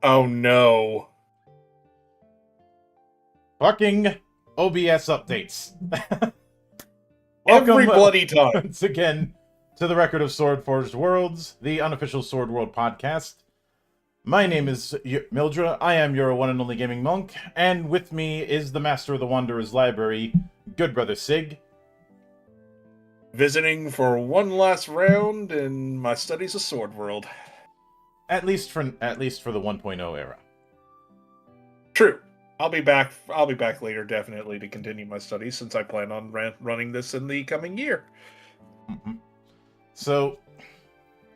Oh no. Fucking OBS updates. Every Welcome bloody time. once again to the Record of Sword Forged Worlds, the unofficial Sword World podcast. My name is Mildra. I am your one and only gaming monk, and with me is the master of the Wanderer's Library, good brother Sig. Visiting for one last round in my studies of Sword World. At least for the 1.0 era. True. I'll be back later, definitely, to continue my studies since I plan on running this in the coming year. Mm-hmm. So,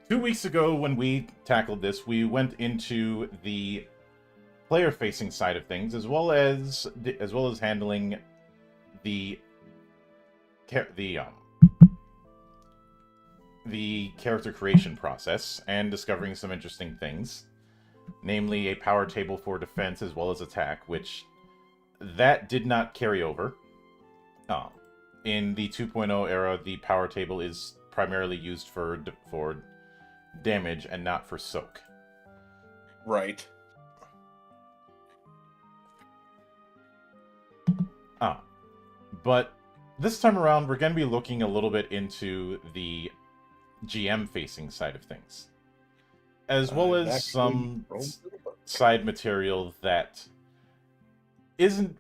2 weeks ago when we tackled this, we went into the player-facing side of things, as well as handling the the um the character creation process and discovering some interesting things, namely a power table for defense as well as attack, which that did not carry over. Um, in the 2.0 era, the power table is primarily used for damage and not for soak. Right. But this time around, we're going to be looking a little bit into the GM facing side of things, as well I've as actually some rolled through the book. side material that isn't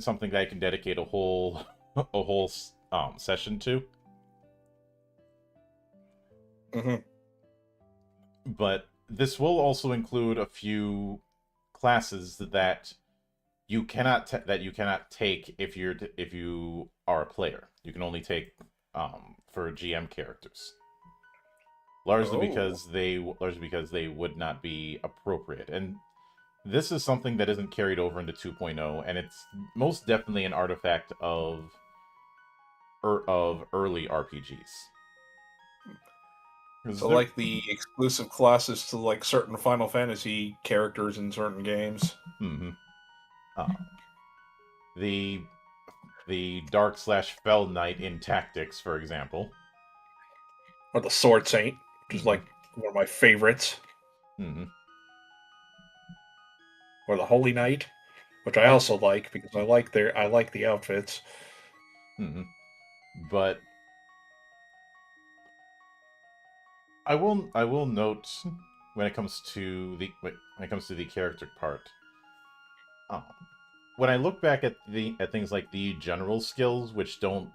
something that I can dedicate a whole session to. Mm-hmm. But this will also include a few classes that you cannot take if you are a player. You can only take for GM characters. Largely Oh. because they would not be appropriate. And this is something that isn't carried over into 2.0, and it's most definitely an artifact of early RPGs. So like the exclusive classes to like certain Final Fantasy characters in certain games. Mm-hmm. The Dark/Fell Knight in Tactics, for example. Or the Sword Saint, which is Mm-hmm. like one of my favorites. Mm-hmm. Or the Holy Knight, which I And also like because I like the outfits. mm-hmm. But I will note when it comes to the character part. Um, when I look back at things like the general skills, which don't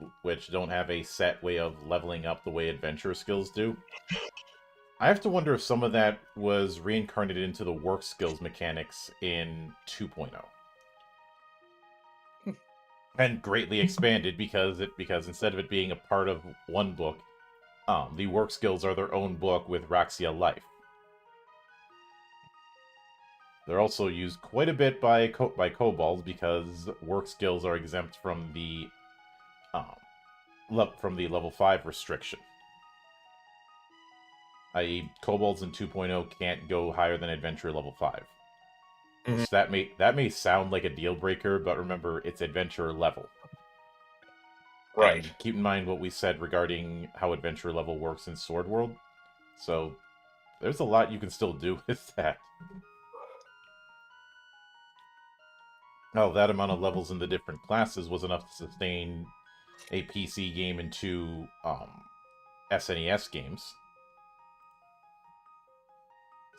have a set way of leveling up the way adventure skills do, I have to wonder if some of that was reincarnated into the work skills mechanics in 2.0 and greatly expanded because instead of it being a part of one book, the work skills are their own book with Raxia Life. They're also used quite a bit by kobolds because work skills are exempt from the um, level 5 restriction. I.e., kobolds in 2.0 can't go higher than adventure level 5. Mhm. Which that may sound like a deal breaker, but remember it's adventure level. Right. And keep in mind what we said regarding how adventure level works in Sword World. So there's a lot you can still do with that. Oh, that amount of levels in the different classes was enough to sustain a PC game and two SNES games,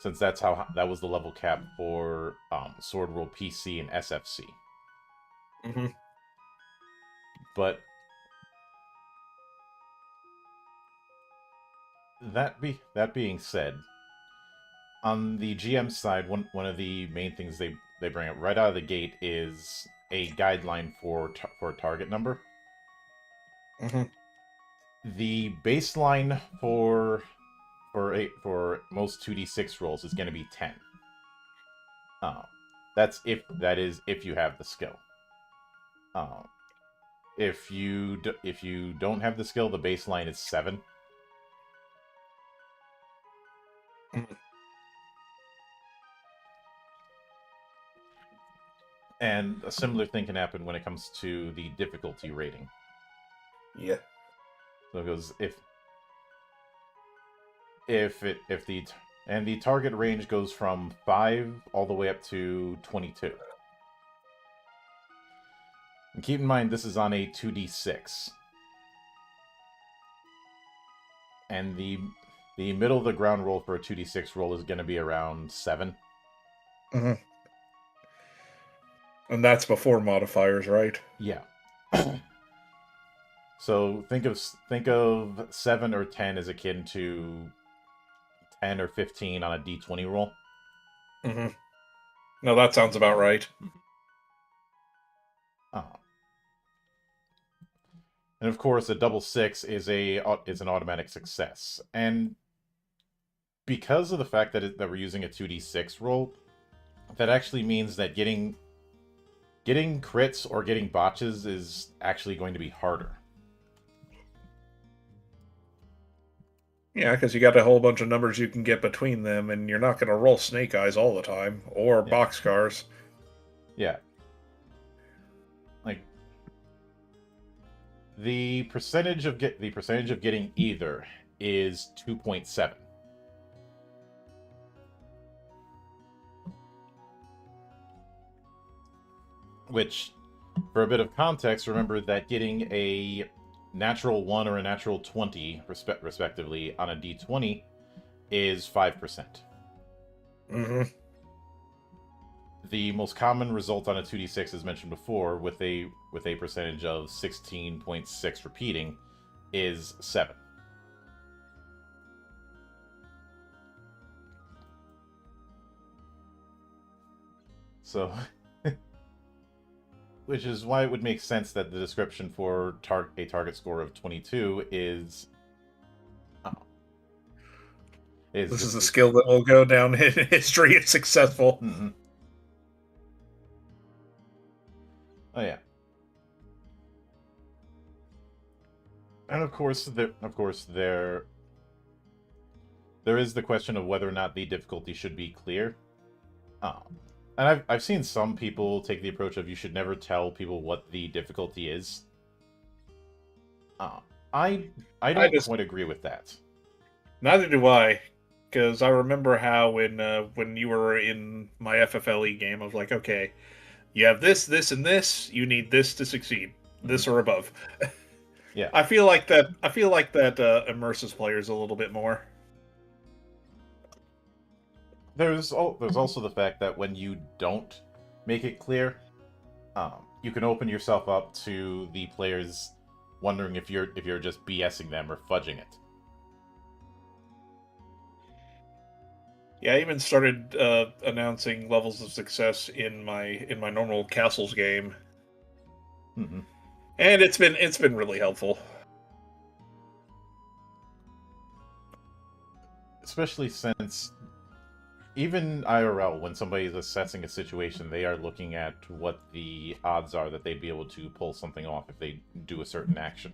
since that was the level cap for Sword World PC and SFC. Hmm. But that being said, on the GM side, one of the main things they bring up right out of the gate is a guideline for target number. Hmm. The baseline for most 2d6 rolls is going to be 10. Uh, that is if you have the skill. Uh, if you don't have the skill, the baseline is 7. And a similar thing can happen when it comes to the difficulty rating. Yeah. So it goes if And the target range goes from 5 all the way up to 22. And keep in mind, this is on a 2d6. And the middle of the ground roll for a 2d6 roll is going to be around 7. Mm-hmm. And that's before modifiers, right? Yeah. So think of 7 or 10 as akin to 10 or 15 on a d20 roll. Mm-hmm. No, that sounds about right. Oh. And of course, a double 6 is an automatic success. And because of the fact that we're using a 2d6 roll, that actually means that getting crits or getting botches is actually going to be harder. Yeah, because you got a whole bunch of numbers you can get between them, and you're not going to roll snake eyes all the time, or boxcars. Yeah. Like, the percentage of getting either is 2.7. Which, for a bit of context, remember that getting a natural 1 or a natural 20, respectively, on a d20 is 5%. Mm-hmm. The most common result on a 2d6, as mentioned before, with a percentage of 16.6 repeating, is 7. So, which is why it would make sense that the description for a target score of 22 is... This is a skill that will go down in history as successful. Mm-hmm. Oh yeah. And of course there is the question of whether or not the difficulty should be clear. And I've seen some people take the approach of you should never tell people what the difficulty is. I don't quite agree with that. Neither do I, because I remember how when you were in my FFLE game, I was like, okay, you have this, this, and this. You need this to succeed. This or above. Yeah. I feel like that immerses players a little bit more. There's also the fact that when you don't make it clear, you can open yourself up to the players wondering if you're just BSing them or fudging it. Yeah, I even started announcing levels of success in my normal castles game, Mm-hmm. and it's been really helpful. Especially since even IRL, when somebody is assessing a situation, they are looking at what the odds are that they'd be able to pull something off if they do a certain action.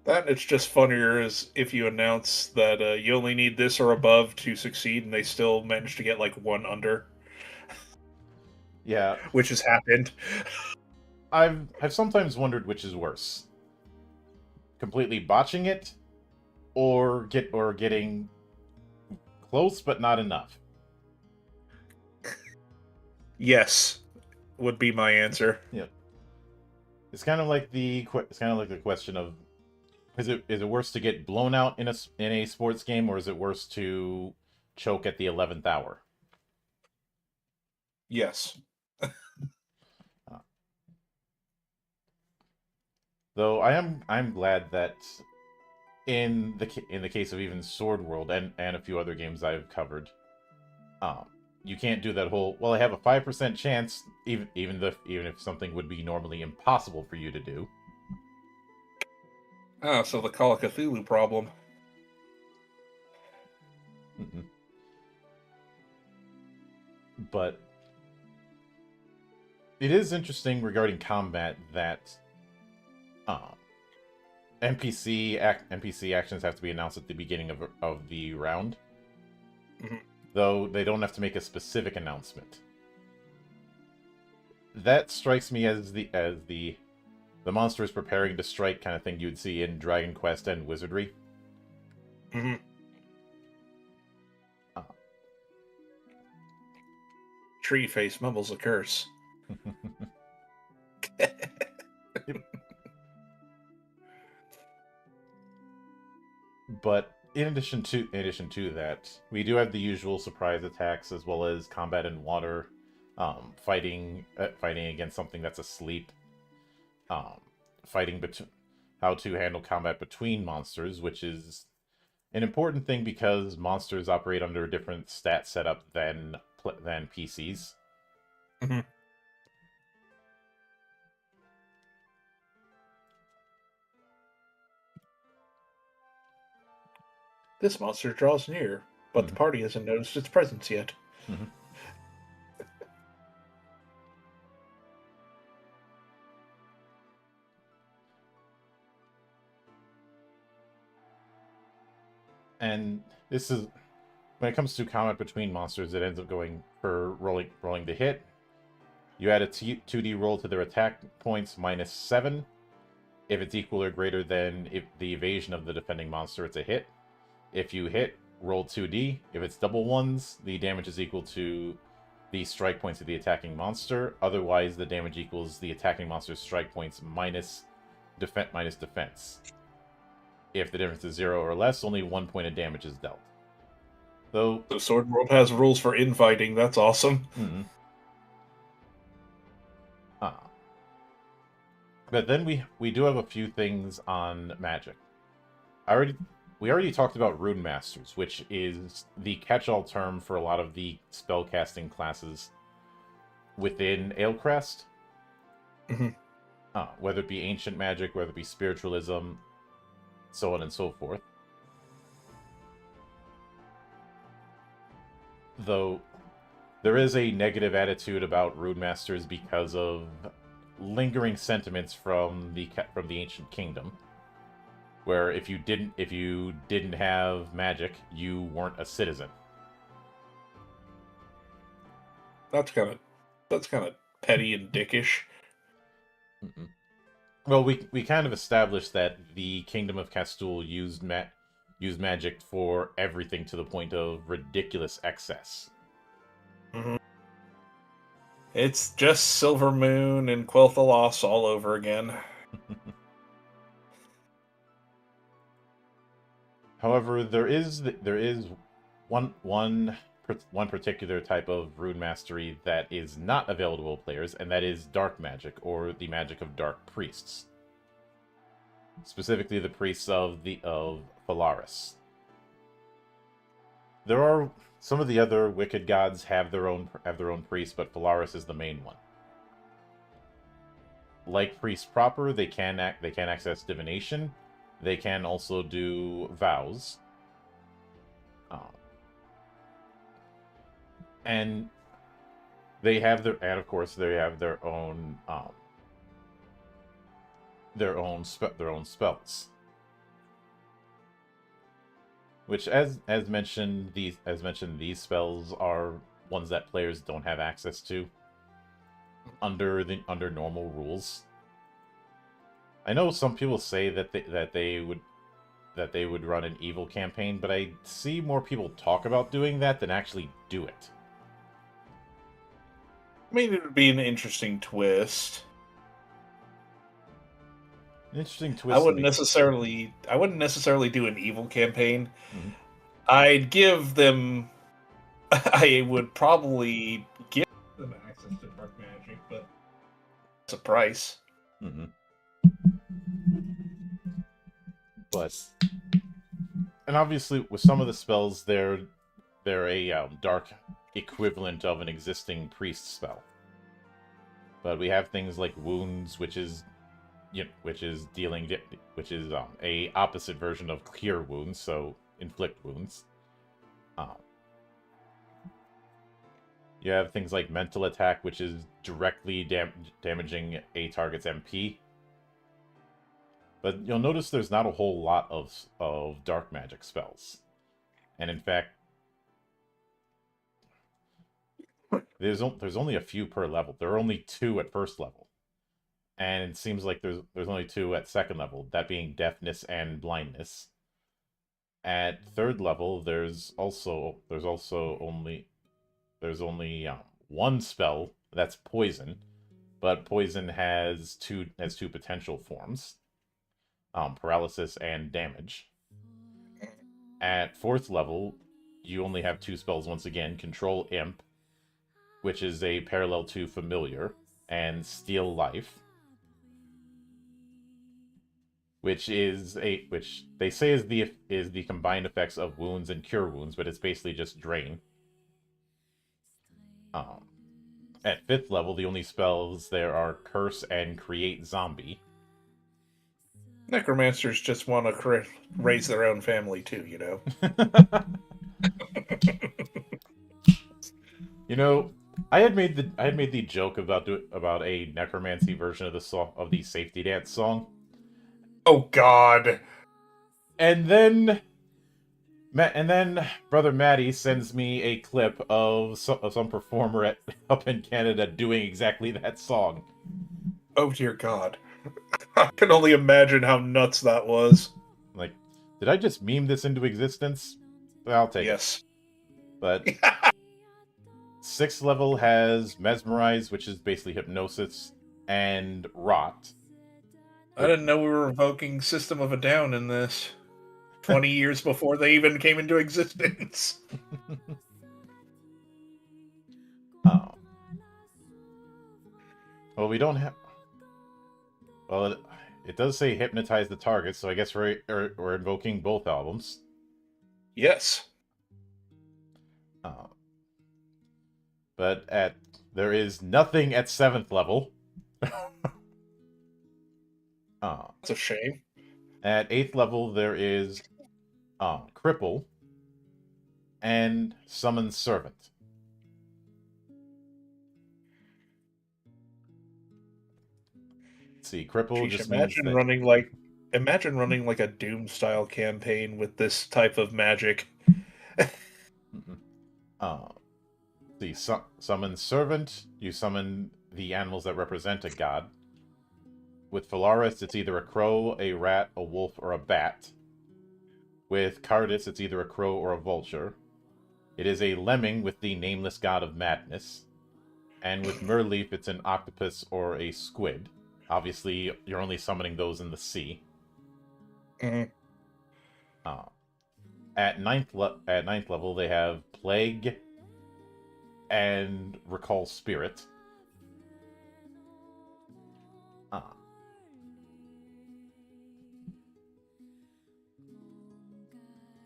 That it's just funnier is if you announce that you only need this or above to succeed, and they still manage to get like 1 under. Yeah, which has happened. I've sometimes wondered which is worse: completely botching it, or getting close but not enough. Yes, would be my answer. Yeah, it's kind of like the question of is it worse to get blown out in a sports game, or is it worse to choke at the 11th hour? Yes. Though I'm glad that in the case of even Sword World and a few other games I've covered, you can't do that whole, well, I have a 5% chance, even if something would be normally impossible for you to do. Ah, so the Call of Cthulhu problem. Mm-mm. But it is interesting regarding combat that NPC actions have to be announced at the beginning of the round. Mm-hmm. Though they don't have to make a specific announcement. That strikes me as the monster is preparing to strike kind of thing you'd see in Dragon Quest and Wizardry. Mm-hmm. tree face mumbles a curse. But in addition to that, we do have the usual surprise attacks as well as combat in water, fighting against something that's asleep, um, fighting how to handle combat between monsters, which is an important thing because monsters operate under a different stat setup than PCs. Mm-hmm. This monster draws near, but the party hasn't noticed its presence yet. Mm-hmm. And this is when it comes to combat between monsters, it ends up going for rolling the hit. You add a 2D roll to their attack points -7. If it's equal or greater than the evasion of the defending monster, it's a hit. If you hit, roll 2D. If it's double ones, the damage is equal to the strike points of the attacking monster. Otherwise, the damage equals the attacking monster's strike points minus defense. If the difference is 0 or less, only 1 point of damage is dealt. Though the Sword World has rules for infighting. That's awesome. Mm-hmm. But then we do have a few things on magic. We already talked about Rune Masters, which is the catch-all term for a lot of the spellcasting classes within Alecrest. Mm-hmm. Whether it be ancient magic, whether it be spiritualism, so on and so forth. Though there is a negative attitude about Rune Masters because of lingering sentiments from the ancient kingdom, where if you didn't have magic, you weren't a citizen. That's kind of petty and dickish. Mm-mm. Well, we kind of established that the Kingdom of Castul used magic for everything to the point of ridiculous excess. Mm-hmm. It's just Silver Moon and Quel'Thalas all over again. However, there is one particular type of rune mastery that is not available to players, and that is dark magic, or the magic of dark priests. Specifically, the priests of Phalaris. There are some of the other wicked gods have their own priests, but Phalaris is the main one. Like priests proper, they can access divination. They can also do vows. And of course they have their own spells. Which, as mentioned, these spells are ones that players don't have access to under normal rules. I know some people say that they would run an evil campaign, but I see more people talk about doing that than actually do it. I mean, it would be an interesting twist. Interesting twist. I wouldn't necessarily do an evil campaign. Mm-hmm. I'd give them. I would probably give them access to dark magic, but it's a price. Mm-hmm. But, and obviously with some of the spells, they're a dark equivalent of an existing priest spell. But we have things like wounds, which is a opposite version of cure wounds, so inflict wounds. You have things like mental attack, which is directly damaging a target's MP. But you'll notice there's not a whole lot of dark magic spells. And in fact, there's only a few per level. There are only 2 at first level. And it seems like there's only 2 at second level, that being deafness and blindness. At third level, there's only one spell that's poison, but poison has two potential forms, paralysis and damage. At 4th level, you only have 2 spells once again: Control Imp, which is a parallel to Familiar, and Steal Life, which they say is the combined effects of wounds and cure wounds, but it's basically just drain. At 5th level, the only spells there are Curse and Create Zombie. Necromancers just want to raise their own family too, you know. You know, I had made the joke about a necromancy version of the Safety Dance song. Oh God! And then Brother Matty sends me a clip of some performer up in Canada doing exactly that song. Oh dear God! I can only imagine how nuts that was. Like, did I just meme this into existence? I'll take it. But 6th level has Mesmerize, which is basically hypnosis, and Rot. I didn't know we were invoking System of a Down in this. 20 years before they even came into existence. Oh. Well, we don't have... Well, it does say hypnotize the target, so I guess we're invoking both albums. Yes. But there is nothing at 7th level. That's a shame. At 8th level, there is Cripple and Summon Servant. Let's see, Cripple Jeez, just imagine means running like a Doom style campaign with this type of magic. See, Summon Servant, you summon the animals that represent a god. With Phalaris, it's either a crow, a rat, a wolf, or a bat. With Cardis, it's either a crow or a vulture. It is a lemming with the nameless god of madness. And with Merleaf, it's an octopus or a squid. Obviously, you're only summoning those in the sea. Mm-hmm. At ninth level, they have Plague and Recall Spirit.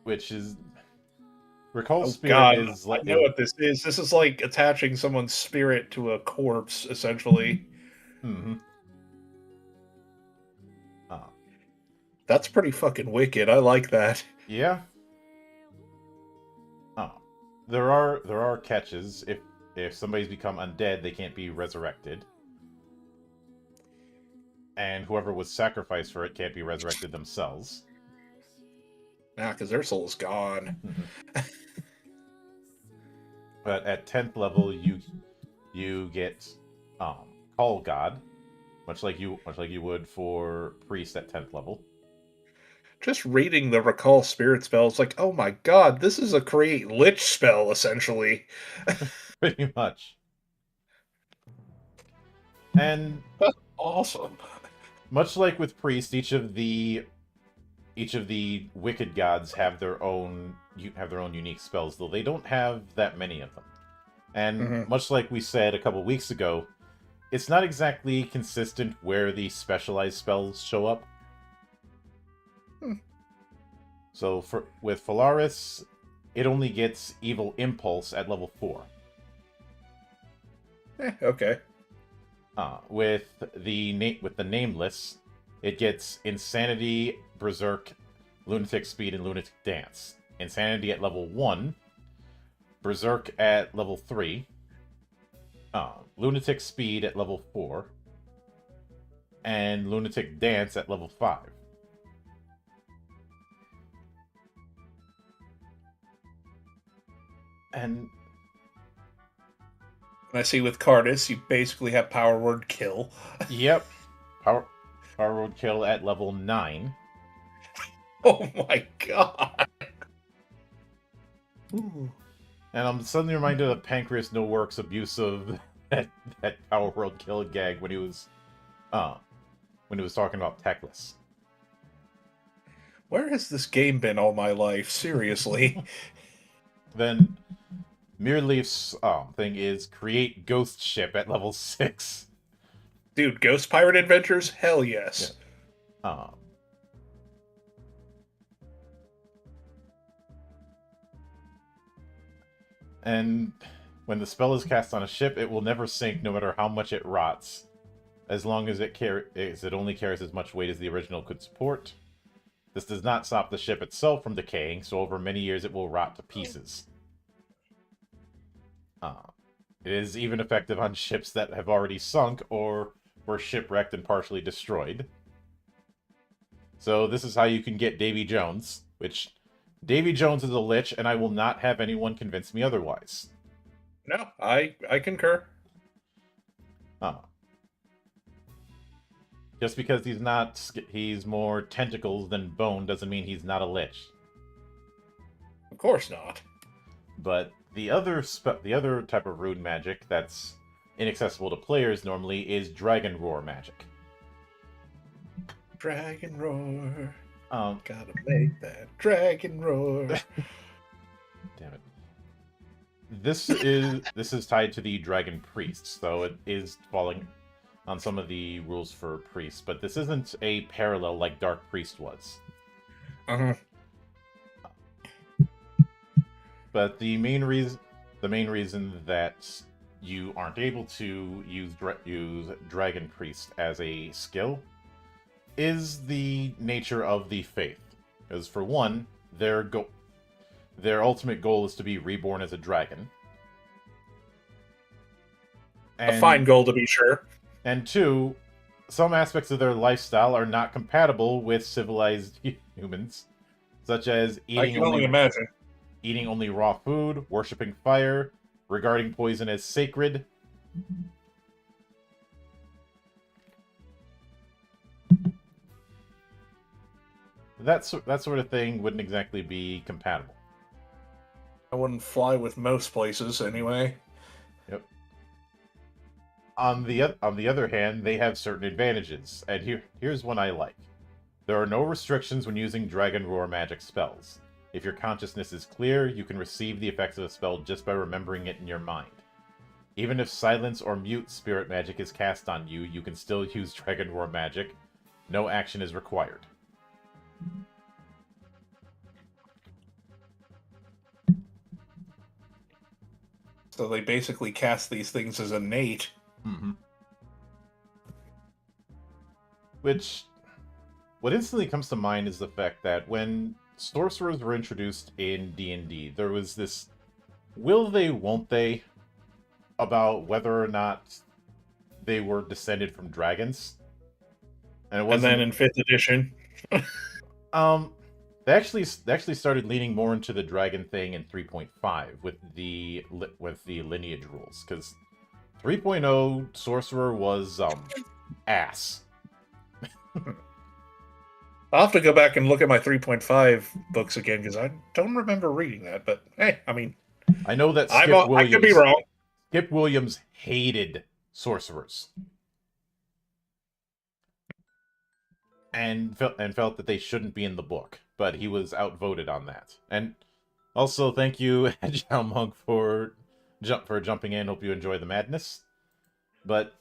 Which is... Recall Spirit God, is like... I know what this is. This is like attaching someone's spirit to a corpse, essentially. Mm-hmm. That's pretty fucking wicked. I like that. Yeah. There are catches. If somebody's become undead, they can't be resurrected. And whoever was sacrificed for it can't be resurrected themselves. Nah, because their soul's gone. But at 10th level, you get Call God, much like you would for Priest at 10th level. Just reading the Recall Spirit spell, it's like, oh my god, this is a Create Lich spell, essentially. Pretty much. And that's awesome. Much like with Priest, each of the wicked gods have their own unique spells, though they don't have that many of them. And much like we said a couple weeks ago, it's not exactly consistent where the specialized spells show up. So with Phalaris, it only gets Evil Impulse at level 4. Okay. With the Nameless, it gets Insanity, Berserk, Lunatic Speed, and Lunatic Dance. Insanity at level 1, Berserk at level 3, Lunatic Speed at level 4, and Lunatic Dance at level 5. And I see with Cardis, you basically have Power Word Kill. Yep. Power Word Kill at level 9. Oh my god. Ooh. And I'm suddenly reminded of Pancreas No Work's abuse of that Power World kill gag uh when he was talking about Teclis. Where has this game been all my life? Seriously. Then Mirleaf's thing is create ghost ship at level 6. Dude, Ghost Pirate Adventures? Hell Yeah. yes. Um, and when the spell is cast on a ship, it will never sink no matter how much it rots, as long as it only carries as much weight as the original could support. This does not stop the ship itself from decaying, so over many years it will rot to pieces. It is even effective on ships that have already sunk or were shipwrecked and partially destroyed. So this is how you can get Davy Jones, which Davy Jones is a lich, and I will not have anyone convince me otherwise. No, I concur. Just because he's more tentacles than bone doesn't mean he's not a lich. Of course not. But the other type of rune magic that's inaccessible to players normally is Dragon Roar magic. Dragon Roar. Gotta make that Dragon Roar. Damn it. This is tied to the Dragon Priest, so it is falling on some of the rules for priests, but this isn't a parallel like Dark Priest was. Uh-huh. But the main reason that you aren't able to use Dragon Priest as a skill is the nature of the faith. Because for one, their ultimate goal is to be reborn as a dragon. A fine goal, to be sure. And two, some aspects of their lifestyle are not compatible with civilized humans, such as eating only raw food, worshipping fire, regarding poison as sacred. That sort of thing wouldn't exactly be compatible. I wouldn't fly with most places, anyway. Yep. On the other hand, they have certain advantages, and here's one I like. There are no restrictions when using Dragon Roar magic spells. If your consciousness is clear, you can receive the effects of a spell just by remembering it in your mind. Even if silence or mute spirit magic is cast on you, you can still use Dragon Roar magic. No action is required. So they basically cast these things as innate. Mm-hmm. What instantly comes to mind is the fact that when sorcerers were introduced in D&D, there was this will they, won't they about whether or not they were descended from dragons. And then in 5th edition... They actually started leaning more into the dragon thing in 3.5 with the lineage rules, because 3.0 sorcerer was ass. I'll have to go back and look at my 3.5 books again, because I don't remember reading that. But hey, I mean, I know that I could be wrong. Skip Williams hated sorcerers. And felt that they shouldn't be in the book, but he was outvoted on that. And also, thank you, Agile Monk, for jumping in. Hope you enjoy the madness. But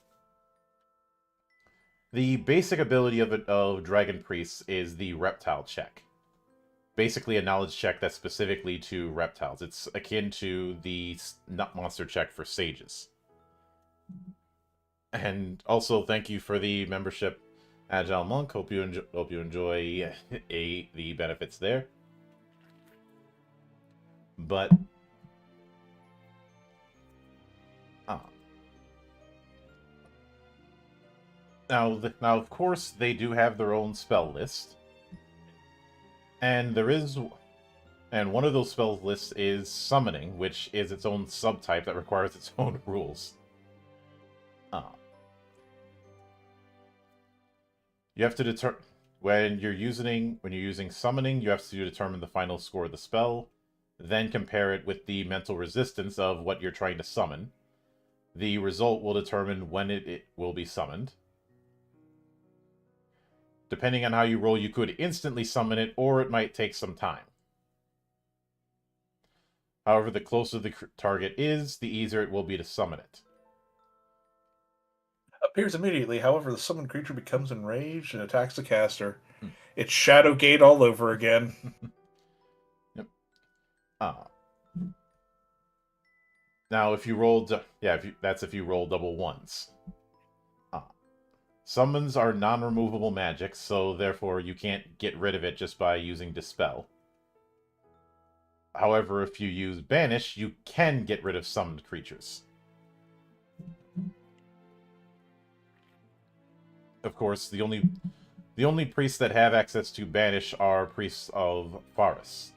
the basic ability of Dragon Priests is the reptile check. Basically, a knowledge check that's specifically to reptiles. It's akin to the nut monster check for sages. And also, thank you for the membership, Agile Monk. Hope you enjoy the benefits there. But now of course they do have their own spell list, and one of those spell lists is summoning, which is its own subtype that requires its own rules. You have to determine when you're using summoning, you have to determine the final score of the spell. then compare it with the mental resistance of what you're trying to summon. The result will determine when it will be summoned. Depending on how you roll, you could instantly summon it, or it might take some time. However, the closer the target is, the easier it will be to summon it. Appears immediately. However, the summoned creature becomes enraged and attacks the caster. Hmm. It's Shadowgate all over again. Yep. Now, if you rolled, that's if you roll double ones. Summons are non-removable magic, so therefore you can't get rid of it just by using Dispel. However, if you use Banish, you can get rid of summoned creatures. Of course, the only priests that have access to Banish are priests of Faris.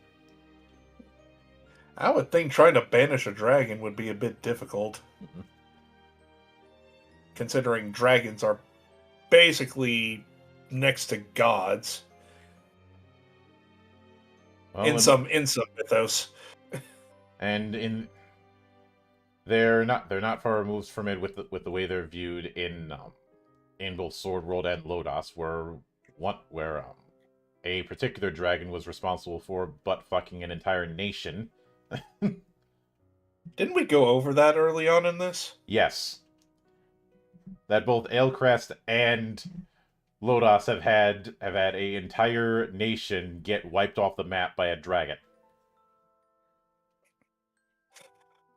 I would think trying to banish a dragon would be a bit difficult. Mm-hmm. Considering dragons are basically next to gods. Well, in some mythos. And they're not far removed from it with the way they're viewed in both Sword World and Lodos, where a particular dragon was responsible for butt fucking an entire nation. Didn't we go over that early on in this? Yes. That both Alecrest and Lodos have had a entire nation get wiped off the map by a dragon.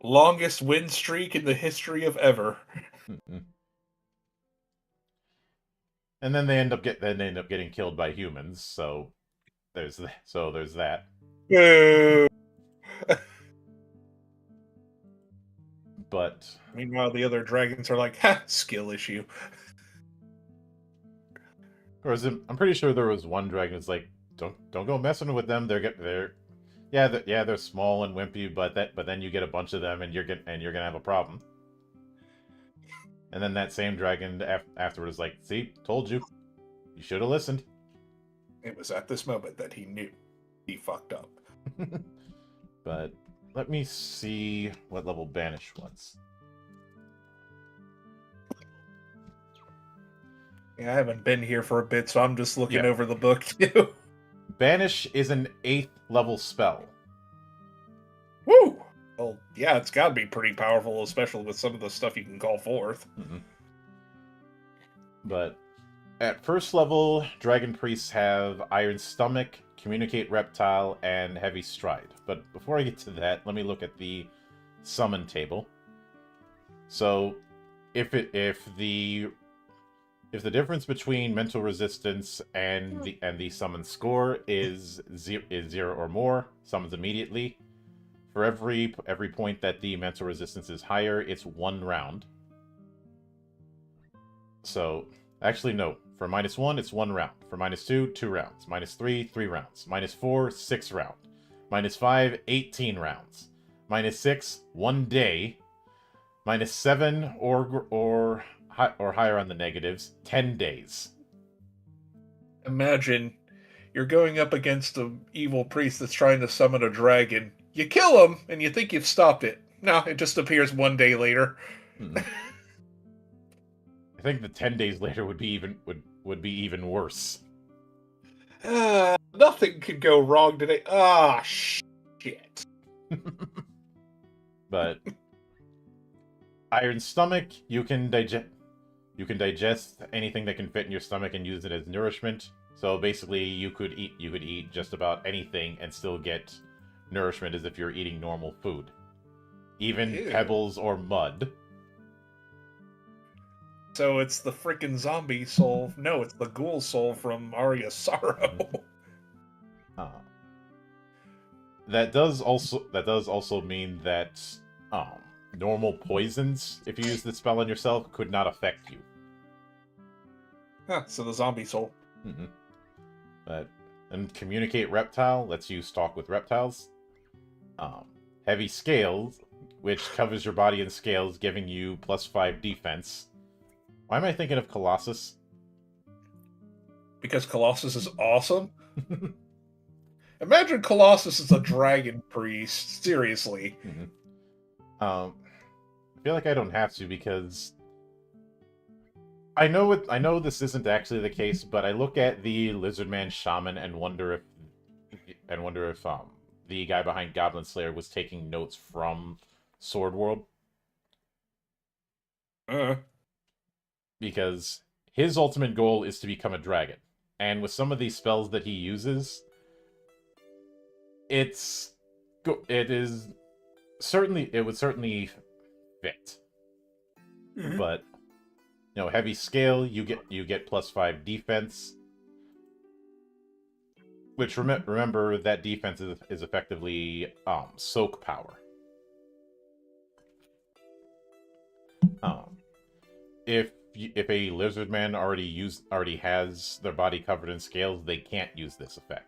Longest win streak in the history of ever. And then they end up getting killed by humans. So there's that. But meanwhile, the other dragons are like, ha, skill issue. I'm pretty sure there was one dragon that's like, don't go messing with them. They're small and wimpy, but then you get a bunch of them and you're gonna have a problem. And then that same dragon afterward is like, see, told you. You should have listened. It was at this moment that he knew he fucked up. But let me see what level Banish was. Yeah, I haven't been here for a bit, so I'm just looking over the book, too. Banish is an 8th level spell. Woo! Well, yeah, it's gotta be pretty powerful, especially with some of the stuff you can call forth. Mm-hmm. But at first level, Dragon Priests have Iron Stomach, Communicate Reptile, and Heavy Stride. But before I get to that, let me look at the summon table. So, if the difference between mental resistance and the summon score is 0 or more, summons immediately. For every point that the mental resistance is higher, it's 1 round. So, actually no. For -1, it's 1 round. For -2, 2 rounds. -3, 3 rounds. -4, 6 rounds. -5, 18 rounds. -6, 1 day. -7 or higher on the negatives, 10 days. Imagine you're going up against an evil priest that's trying to summon a dragon. You kill him, and you think you've stopped it. No, it just appears 1 day later. I think the 10 days later would be even worse. Nothing could go wrong today. Ah, shit. But Iron Stomach, you can digest anything that can fit in your stomach and use it as nourishment. So basically, you could eat just about anything and still get nourishment as if you're eating normal food, even pebbles or mud. So it's the frickin' zombie soul. No, it's the ghoul soul from Aria's Sorrow. That does also mean that normal poisons, if you use the spell on yourself, could not affect you. So the zombie soul. And Communicate Reptile lets you stalk with reptiles. Heavy Scales, which covers your body in scales, giving you +5 defense. Why am I thinking of Colossus? Because Colossus is awesome? Imagine Colossus is a dragon priest. Seriously. Mm-hmm. I feel like I don't have to because I know it. I know this isn't actually the case, but I look at the Lizardman Shaman and wonder if the guy behind Goblin Slayer was taking notes from Sword World, Uh, because his ultimate goal is to become a dragon, and with some of these spells that he uses, it would certainly fit, mhm. but heavy scale, you get +5 defense, which remember that defense is effectively soak power. If a lizard man already has their body covered in scales, they can't use this effect.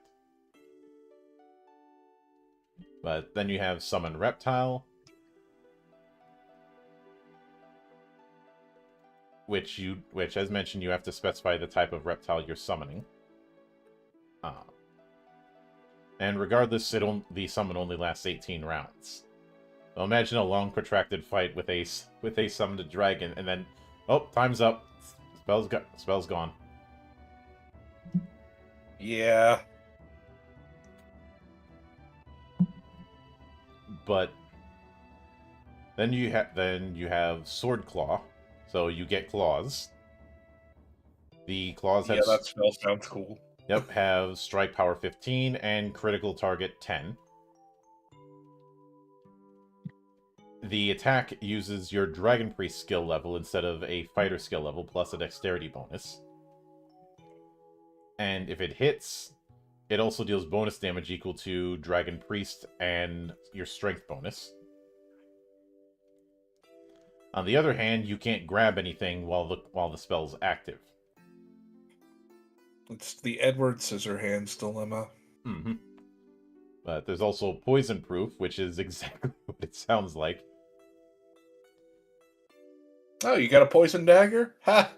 But then you have summon reptile, which as mentioned, you have to specify the type of reptile you're summoning. And regardless, the summon only lasts 18 rounds. So imagine a long, protracted fight with a summoned dragon, and then, oh, time's up. Spell's gone. Yeah. But then you have Sword Claw, so you get claws. The claws have That spell sounds cool. have strike power 15 and critical target 10. The attack uses your Dragon Priest skill level instead of a fighter skill level, plus a dexterity bonus. And if it hits, it also deals bonus damage equal to Dragon Priest and your strength bonus. On the other hand, you can't grab anything while the spell's active. It's the Edward Scissorhands dilemma. Mm-hmm. But there's also poison proof, which is exactly what it sounds like. Oh, you got a poison dagger? Ha!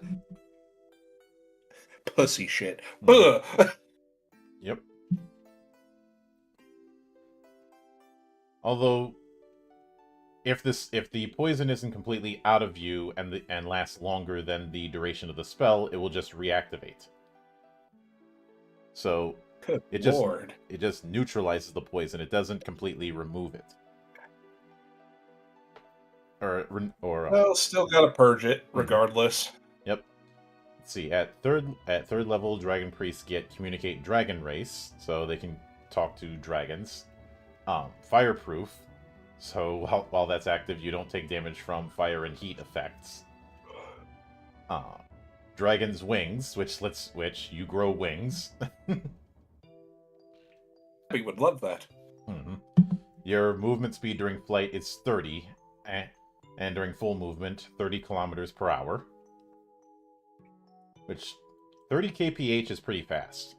Pussy shit. Yep. Although, if the poison isn't completely out of you and lasts longer than the duration of the spell, it will just reactivate. So Good it Lord. just neutralizes the poison. It doesn't completely remove it. Well, still gotta purge it, regardless. Yep. Let's see. At third level, Dragon Priests get Communicate Dragon Race, so they can talk to dragons. Fireproof, so while that's active, you don't take damage from fire and heat effects. Dragon's Wings, which you grow wings. We would love that. Mm-hmm. Your movement speed during flight is 30, and during full movement, 30 kilometers per hour. Which, 30 kph is pretty fast.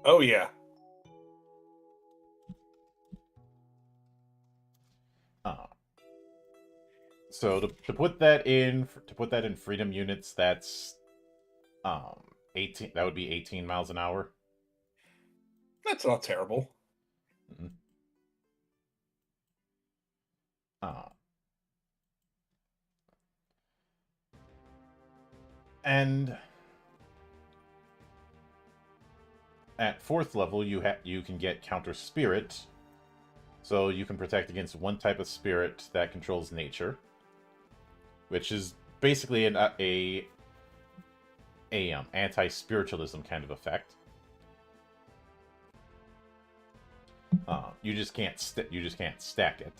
Oh yeah. So to put that in freedom units, that's 18. That would be 18 miles an hour. That's not terrible. Mm-hmm. And at 4th level, you can get Counter Spirit, so you can protect against one type of spirit that controls nature, which is basically an anti-spiritualism kind of effect. You just can't stack it.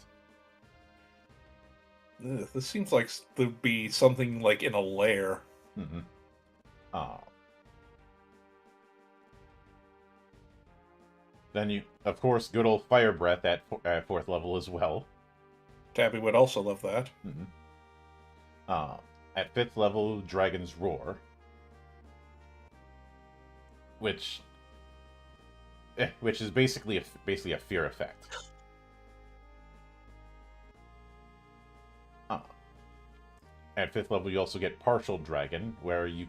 Ugh, this seems like there'd be something like in a lair. Mm-hmm. Then you, of course, good old Fire Breath at 4th level as well. Tabby would also love that. Mm-hmm. At 5th level, Dragon's Roar, which is basically a fear effect. At 5th level, you also get Partial Dragon, where you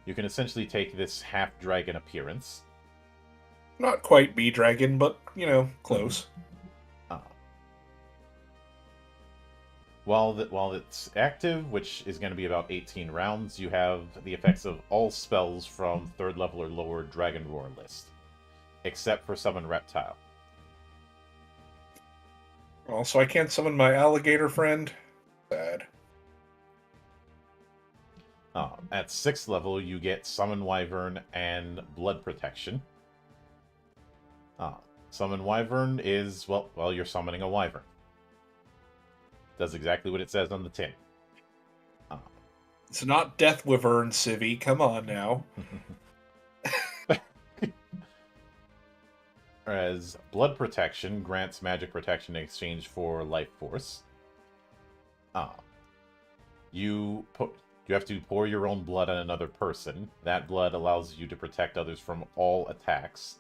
can essentially take this half-dragon appearance, Not quite bee dragon, but Mhm. close. Uh, while it's active, which is going to be about 18 rounds, you have the effects of all spells from 3rd level or lower Dragon Roar list, except for Summon Reptile. Also, I can't summon my alligator friend. Sad. At 6th level, you get Summon Wyvern and Blood Protection. Summon Wyvern is, well, you're summoning a Wyvern. Does exactly what it says on the tin. It's not Death Wyvern, Civi. Come on now. Whereas Blood Protection grants magic protection in exchange for Life Force. You have to pour your own blood on another person. That blood allows you to protect others from all attacks.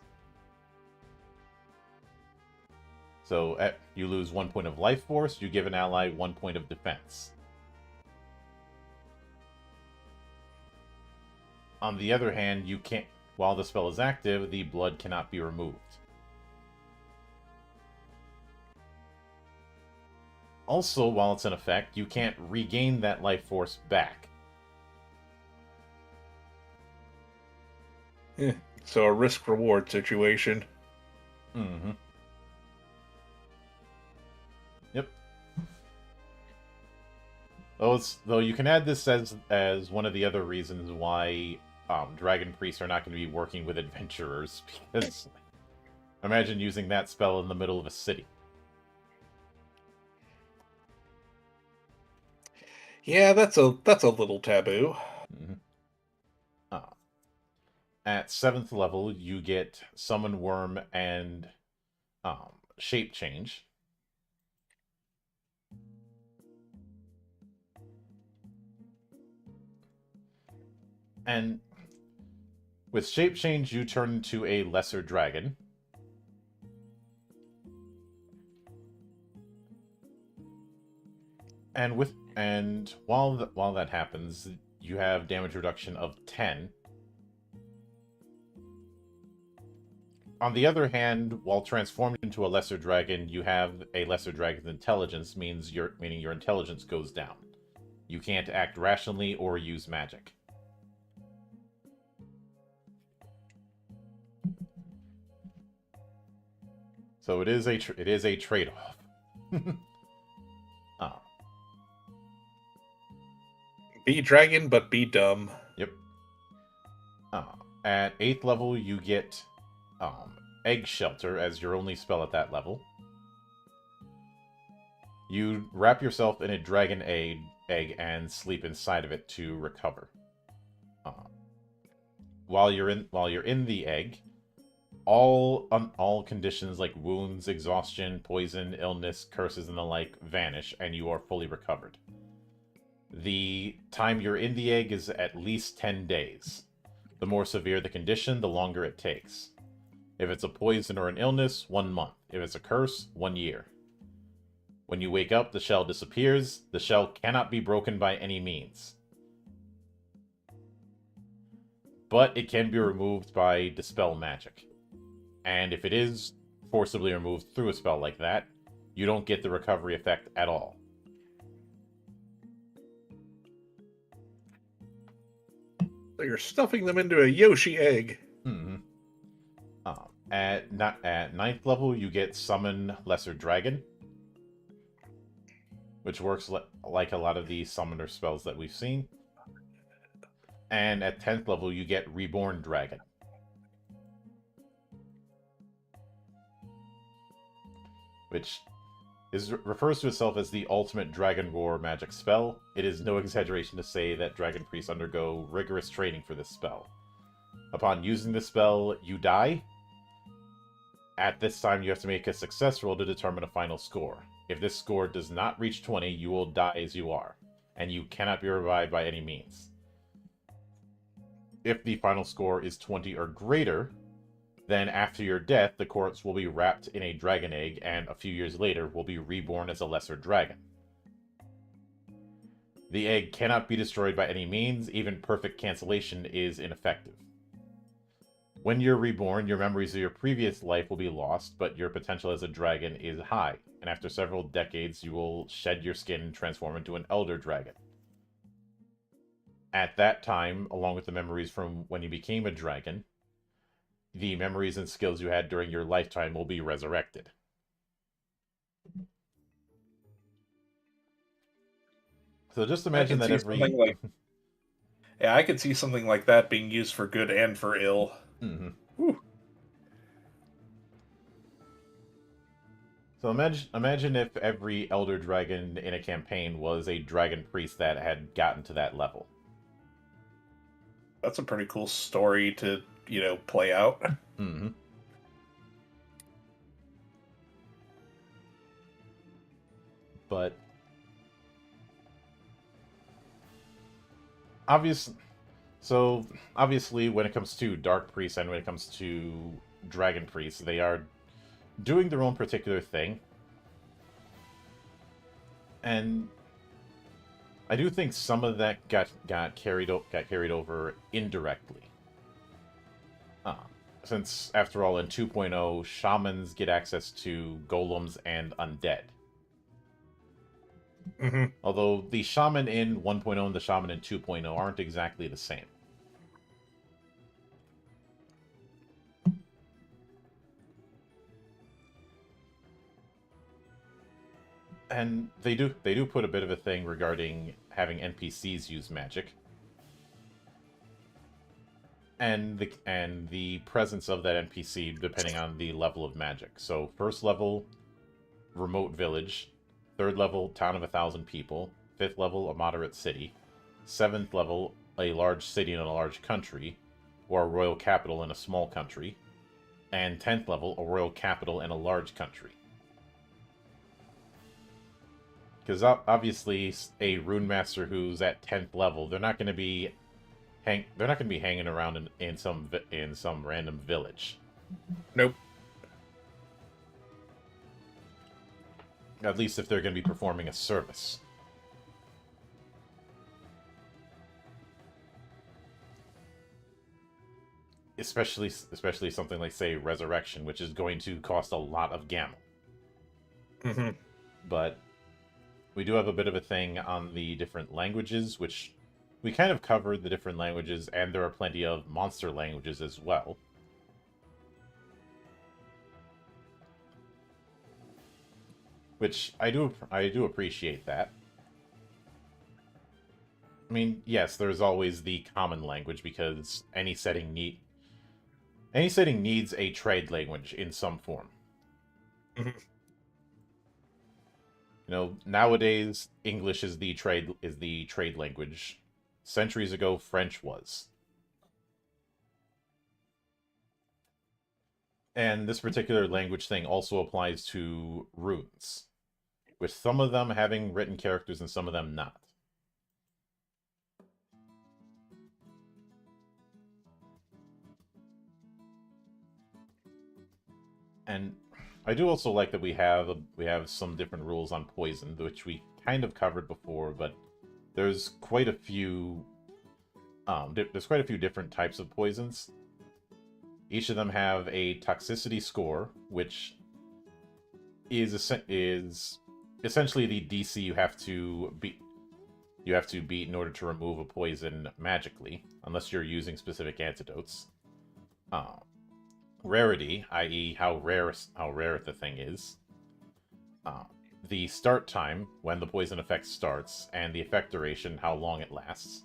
So you lose 1 point of life force, you give an ally 1 point of defense. On the other hand, you can't. While the spell is active, the blood cannot be removed. Also, while it's in effect, you can't regain that life force back. So a risk-reward situation. Mm-hmm. Yep. Though you can add this as one of the other reasons why Dragon Priests are not going to be working with adventurers, because imagine using that spell in the middle of a city. Yeah, that's a little taboo. Mm-hmm. At 7th level, you get Summon Worm and Shape Change. And with Shape Change, you turn into a lesser dragon. And while that happens, you have damage reduction of 10. On the other hand, while transformed into a lesser dragon, you have a lesser dragon's intelligence, meaning your intelligence goes down. You can't act rationally or use magic. So it is a trade-off. Oh. Be dragon, but be dumb. Yep. At 8th level, you get Egg Shelter as your only spell at that level. You wrap yourself in a dragon egg and sleep inside of it to recover. While you're in the egg, all conditions like wounds, exhaustion, poison, illness, curses, and the like vanish, and you are fully recovered. The time you're in the egg is at least 10 days. The more severe the condition, the longer it takes. If it's a poison or an illness, 1 month. If it's a curse, 1 year. When you wake up, the shell disappears. The shell cannot be broken by any means. But it can be removed by Dispel Magic. And if it is forcibly removed through a spell like that, you don't get the recovery effect at all. So you're stuffing them into a Yoshi egg. Mm-hmm. At 9th level, you get Summon Lesser Dragon, which works like a lot of the summoner spells that we've seen. And at 10th level, you get Reborn Dragon, which refers to itself as the ultimate Dragon Roar magic spell. It is no exaggeration to say that Dragon Priests undergo rigorous training for this spell. Upon using this spell, you die. At this time, you have to make a success roll to determine a final score. If this score does not reach 20, you will die as you are, and you cannot be revived by any means. If the final score is 20 or greater, then after your death, the corpse will be wrapped in a dragon egg, and a few years later will be reborn as a lesser dragon. The egg cannot be destroyed by any means, even perfect cancellation is ineffective. When you're reborn, your memories of your previous life will be lost, but your potential as a dragon is high. And after several decades, you will shed your skin and transform into an elder dragon. At that time, along with the memories from when you became a dragon, the memories and skills you had during your lifetime will be resurrected. So just imagine that every... Like, yeah, I could see something like that being used for good and for ill. Mm-hmm. Whew. So imagine if every Elder Dragon in a campaign was a Dragon Priest that had gotten to that level. That's a pretty cool story to, play out. Mm-hmm. But obviously when it comes to Dark Priests and when it comes to Dragon Priests, they are doing their own particular thing. And I do think some of that got carried over indirectly. Since, after all, in 2.0, shamans get access to golems and undead. Mm-hmm. Although the shaman in 1.0 and the shaman in 2.0 aren't exactly the same. And they do put a bit of a thing regarding having NPCs use magic. And the presence of that NPC depending on the level of magic. So first level, remote village. Third level, town of 1,000 people. Fifth level, a moderate city. Seventh level, a large city in a large country, or a royal capital in a small country. And 10th level, a royal capital in a large country. Because obviously, a rune master who's at 10th level, they're not going to be hanging around in some random village. Nope. At least if they're going to be performing a service. Especially something like, say, Resurrection, which is going to cost a lot of gamma. Mm-hmm. But we do have a bit of a thing on the different languages, which we kind of covered the different languages, and there are plenty of monster languages as well. Which I do appreciate that. I mean, yes, there's always the common language because any setting needs a trade language in some form. Mm-hmm. Nowadays English is the trade language. Centuries ago, French was. And this particular language thing also applies to runes, with some of them having written characters and some of them not. And I do also like that we have some different rules on poison, which we kind of covered before, but there's quite a few different types of poisons. Each of them have a toxicity score, which is essentially the DC you have to beat in order to remove a poison magically, unless you're using specific antidotes. Rarity, i.e. how rare the thing is. The start time, when the poison effect starts, and the effect duration, how long it lasts.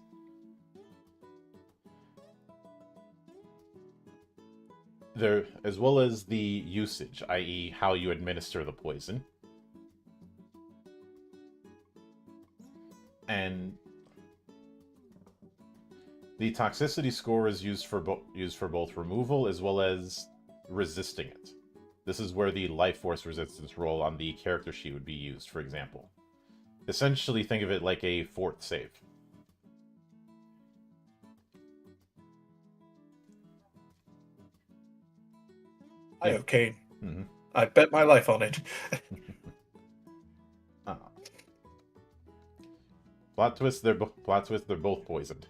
There, as well as the usage, i.e. how you administer the poison. And the toxicity score is used for both removal as well as resisting it. This is where the life force resistance roll on the character sheet would be used, for example. Essentially, think of it like a fort save. I have Kane. Mm-hmm. I bet my life on it. Plot twist, they're both poisoned.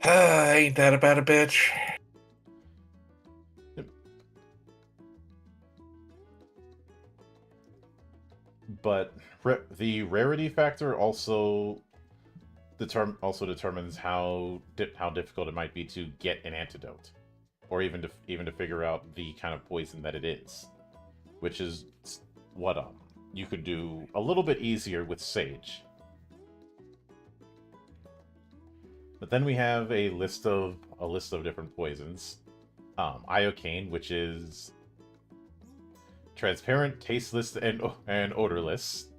Ain't that about a bitch? But the rarity factor also determines how difficult it might be to get an antidote, or even to figure out the kind of poison that it is, which is what you could do a little bit easier with Sage. But then we have a list of different poisons. Iocane, which is transparent, tasteless, and odorless.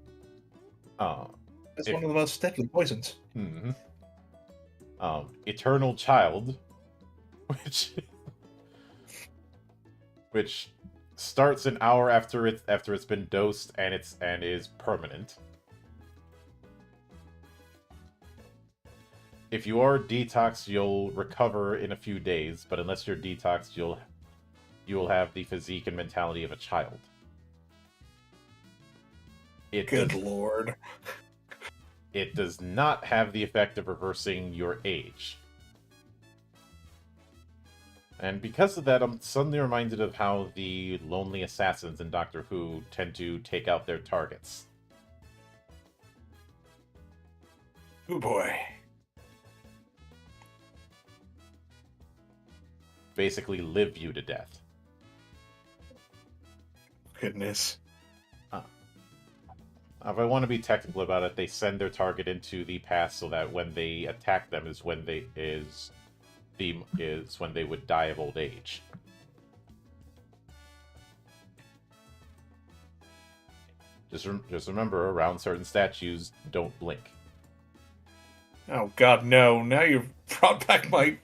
It's one of the most deadly poisons. Eternal Child, which starts an hour after it's been dosed and is permanent. If you are detoxed, you'll recover in a few days, but unless you're detoxed, you will have the physique and mentality of a child. Good lord. It does not have the effect of reversing your age. And because of that, I'm suddenly reminded of how the lonely assassins in Doctor Who tend to take out their targets. Oh boy. Basically live you to death. Goodness. If I want to be technical about it, they send their target into the past so that when they attack them is when they would die of old age. Just remember, around certain statues, don't blink. Oh god, no! Now you've brought back my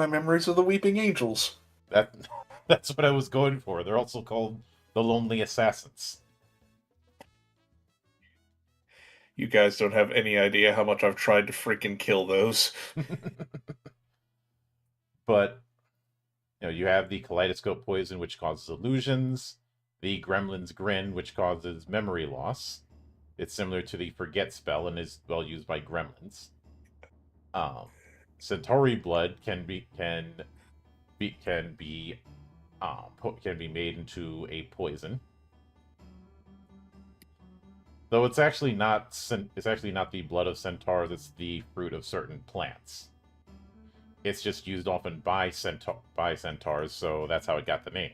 memories of the Weeping Angels. That's what I was going for. They're also called the Lonely Assassins. You guys don't have any idea how much I've tried to freaking kill those. But, you have the Kaleidoscope Poison, which causes illusions. The Gremlin's Grin, which causes memory loss. It's similar to the Forget spell and is well used by gremlins. Centauri Blood can be made into a poison. Though it's actually not the blood of centaurs, it's the fruit of certain plants. It's just used often by centaurs, so that's how it got the name.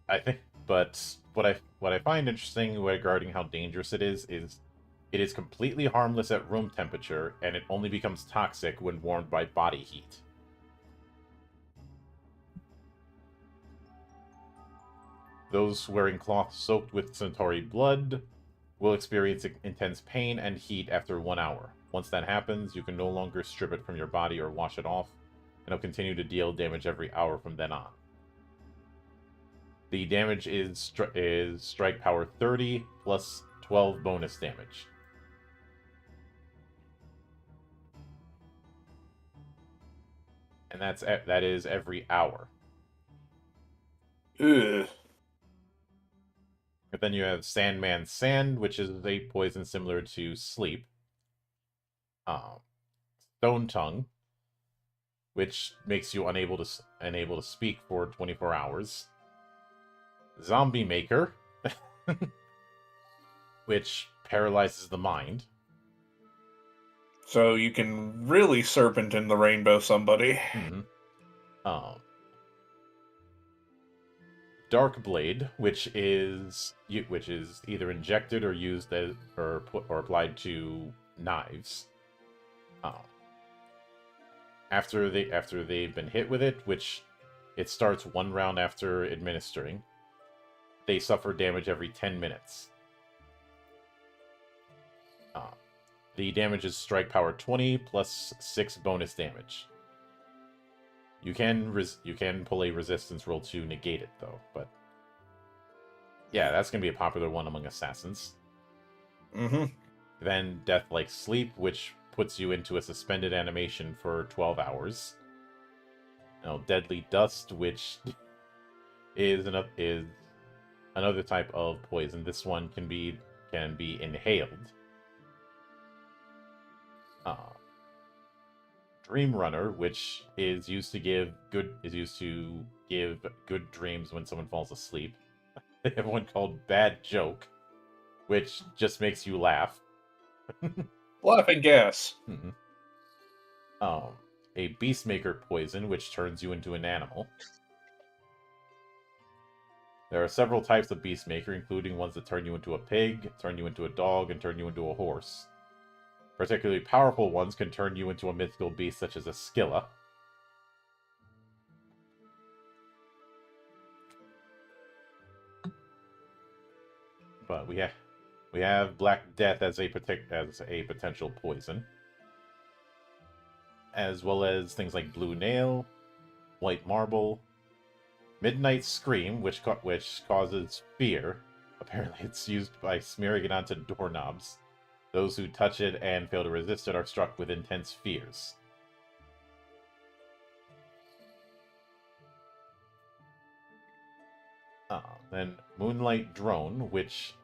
I think, but what I find interesting regarding how dangerous it is it is completely harmless at room temperature, and it only becomes toxic when warmed by body heat. Those wearing cloth soaked with Centauri blood will experience intense pain and heat after 1 hour. Once that happens, you can no longer strip it from your body or wash it off, and it'll continue to deal damage every hour from then on. The damage is strike power 30 plus 12 bonus damage. And that is every hour. Ugh. And then you have Sandman Sand, which is a poison similar to sleep. Stone Tongue, which makes you unable to speak for 24 hours. Zombie Maker, which paralyzes the mind. So you can really serpent in the rainbow somebody. Mm-hmm. Dark Blade, which is either injected or used or applied to knives. After they've been hit with it, which it starts 1 round after administering, they suffer damage every 10 minutes. The damage is strike power 20 plus 6 bonus damage. You can pull a resistance roll to negate it, though, but yeah, that's going to be a popular one among assassins. Mm-hmm. Then Death Like Sleep, which puts you into a suspended animation for 12 hours. Deadly Dust, which is another type of poison. This one can be inhaled. Dream Runner, which is used to give good dreams when someone falls asleep. They have one called Bad Joke, which just makes you laugh. Laughing gas. Mm-hmm. A Beastmaker poison, which turns you into an animal. There are several types of Beastmaker, including ones that turn you into a pig, turn you into a dog, and turn you into a horse. Particularly powerful ones can turn you into a mythical beast such as a Scylla. But we have Black Death as a potential poison, as well as things like Blue Nail, White Marble, Midnight Scream, which causes fear. Apparently, it's used by smearing it onto doorknobs. Those who touch it and fail to resist it are struck with intense fears. Then Moonlight Drone, which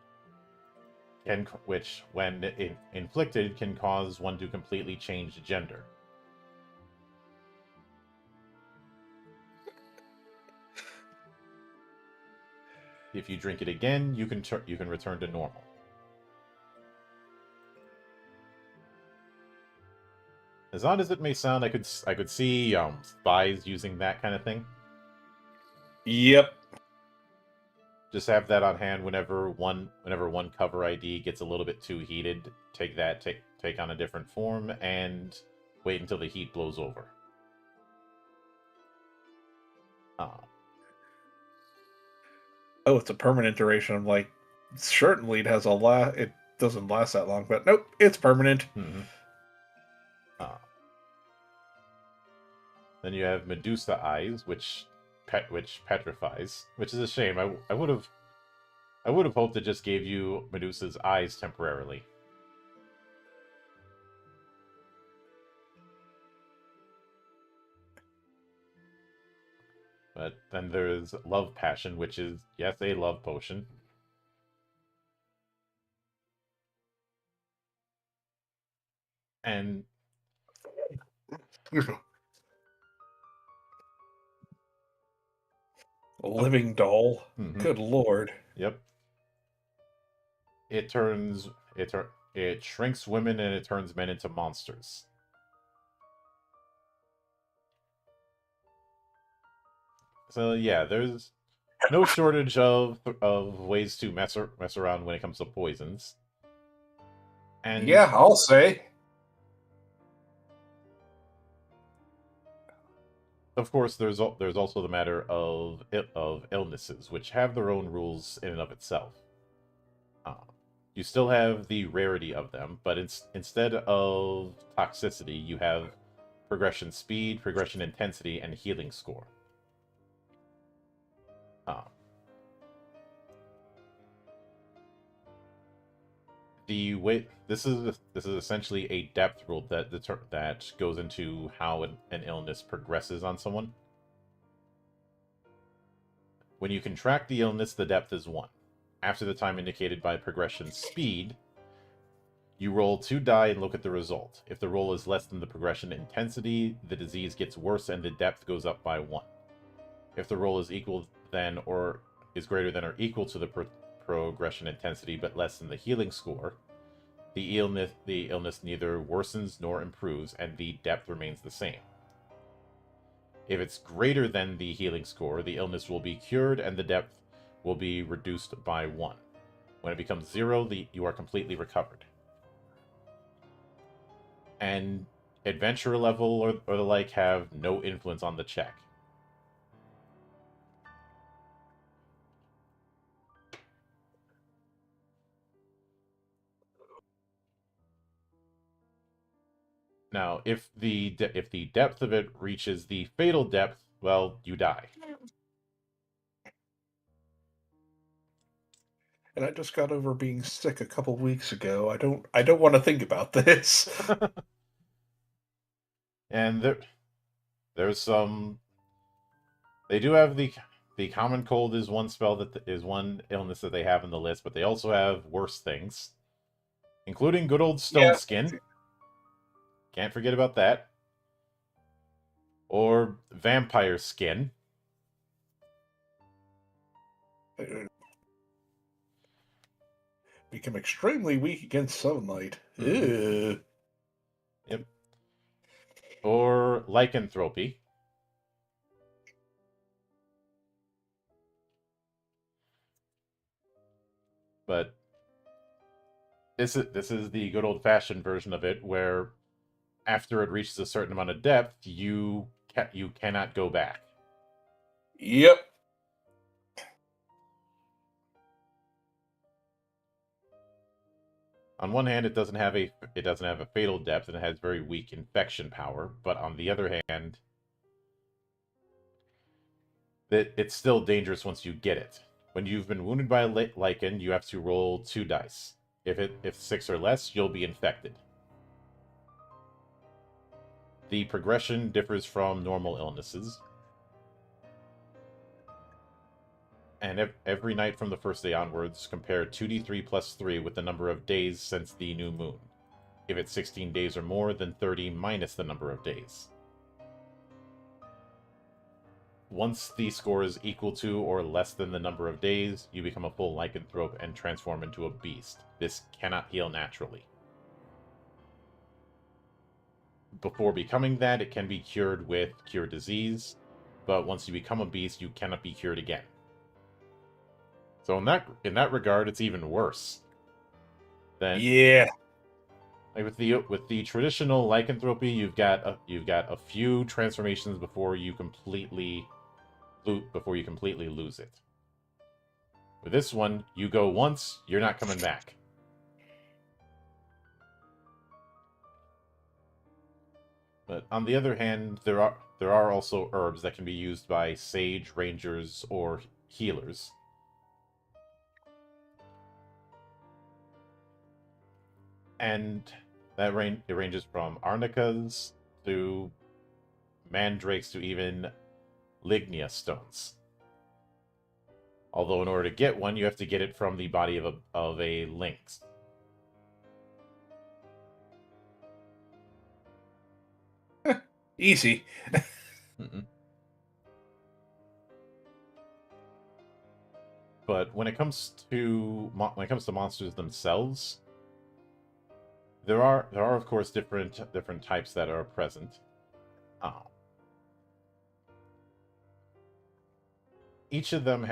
when inflicted, can cause one to completely change gender. If you drink it again, you can return to normal. As odd as it may sound, I could see spies using that kind of thing. Yep. Just have that on hand whenever one cover ID gets a little bit too heated. Take on a different form and wait until the heat blows over. Oh, it's a permanent duration. I'm like, certainly it has it doesn't last that long, but nope, it's permanent. Mm-hmm. Then you have Medusa Eyes, which petrifies, which is a shame. I would have hoped it just gave you Medusa's eyes temporarily. But then there's Love Passion, which is, yes, a love potion. And Living doll. Mm-hmm. Good lord. Yep. It shrinks women and it turns men into monsters. So yeah, there's no shortage of ways to mess around when it comes to poisons. And yeah, I'll say. Of course, there's also the matter of illnesses, which have their own rules in and of itself. You still have the rarity of them, but instead of toxicity, you have progression speed, progression intensity, and healing score. This is essentially a depth rule that goes into how an illness progresses on someone. When you contract the illness, the depth is 1. After the time indicated by progression speed, you roll 2 die and look at the result. If the roll is less than the progression intensity, the disease gets worse and the depth goes up by 1. If the roll is equal than or is greater than or equal to the progression intensity but less than the healing score, the illness neither worsens nor improves and the depth remains the same. If it's greater than the healing score, the illness will be cured and the depth will be reduced by 1. When it becomes 0, you are completely recovered. And adventure level or the like have no influence on the check. Now, if the depth of it reaches the fatal depth, well, you die. And I just got over being sick a couple weeks ago. I don't want to think about this. And there's some. They do have the common cold is one spell that is one illness that they have in the list, but they also have worse things, including good old Stone Skin. Can't forget about that. Or Vampire Skin. Become extremely weak against sunlight. Mm-hmm. Yep. Or Lycanthropy. But this is the good old fashioned version of it, where after it reaches a certain amount of depth, you cannot go back. Yep. On one hand, it doesn't have a fatal depth and it has very weak infection power, but on the other hand, it's still dangerous once you get it. When you've been wounded by a lichen, you have to roll 2 dice. If 6 or less, you'll be infected. The progression differs from normal illnesses. And every night from the first day onwards, compare 2d3 plus 3 with the number of days since the new moon. If it's 16 days or more, then 30 minus the number of days. Once the score is equal to or less than the number of days, you become a full lycanthrope and transform into a beast. This cannot heal naturally. Before becoming that, it can be cured with Cure Disease, but once you become a beast, you cannot be cured again. So in that regard, it's even worse. Yeah. Like with the traditional lycanthropy, you've got a few transformations before you completely lose it. With this one, you go once, you're not coming back. But on the other hand, there are also herbs that can be used by sage, rangers, or healers. And it ranges from arnicas to mandrakes to even lignia stones. Although in order to get one, you have to get it from the body of a lynx. Easy. But when it comes to monsters themselves, there are of course different types that are present. Each of them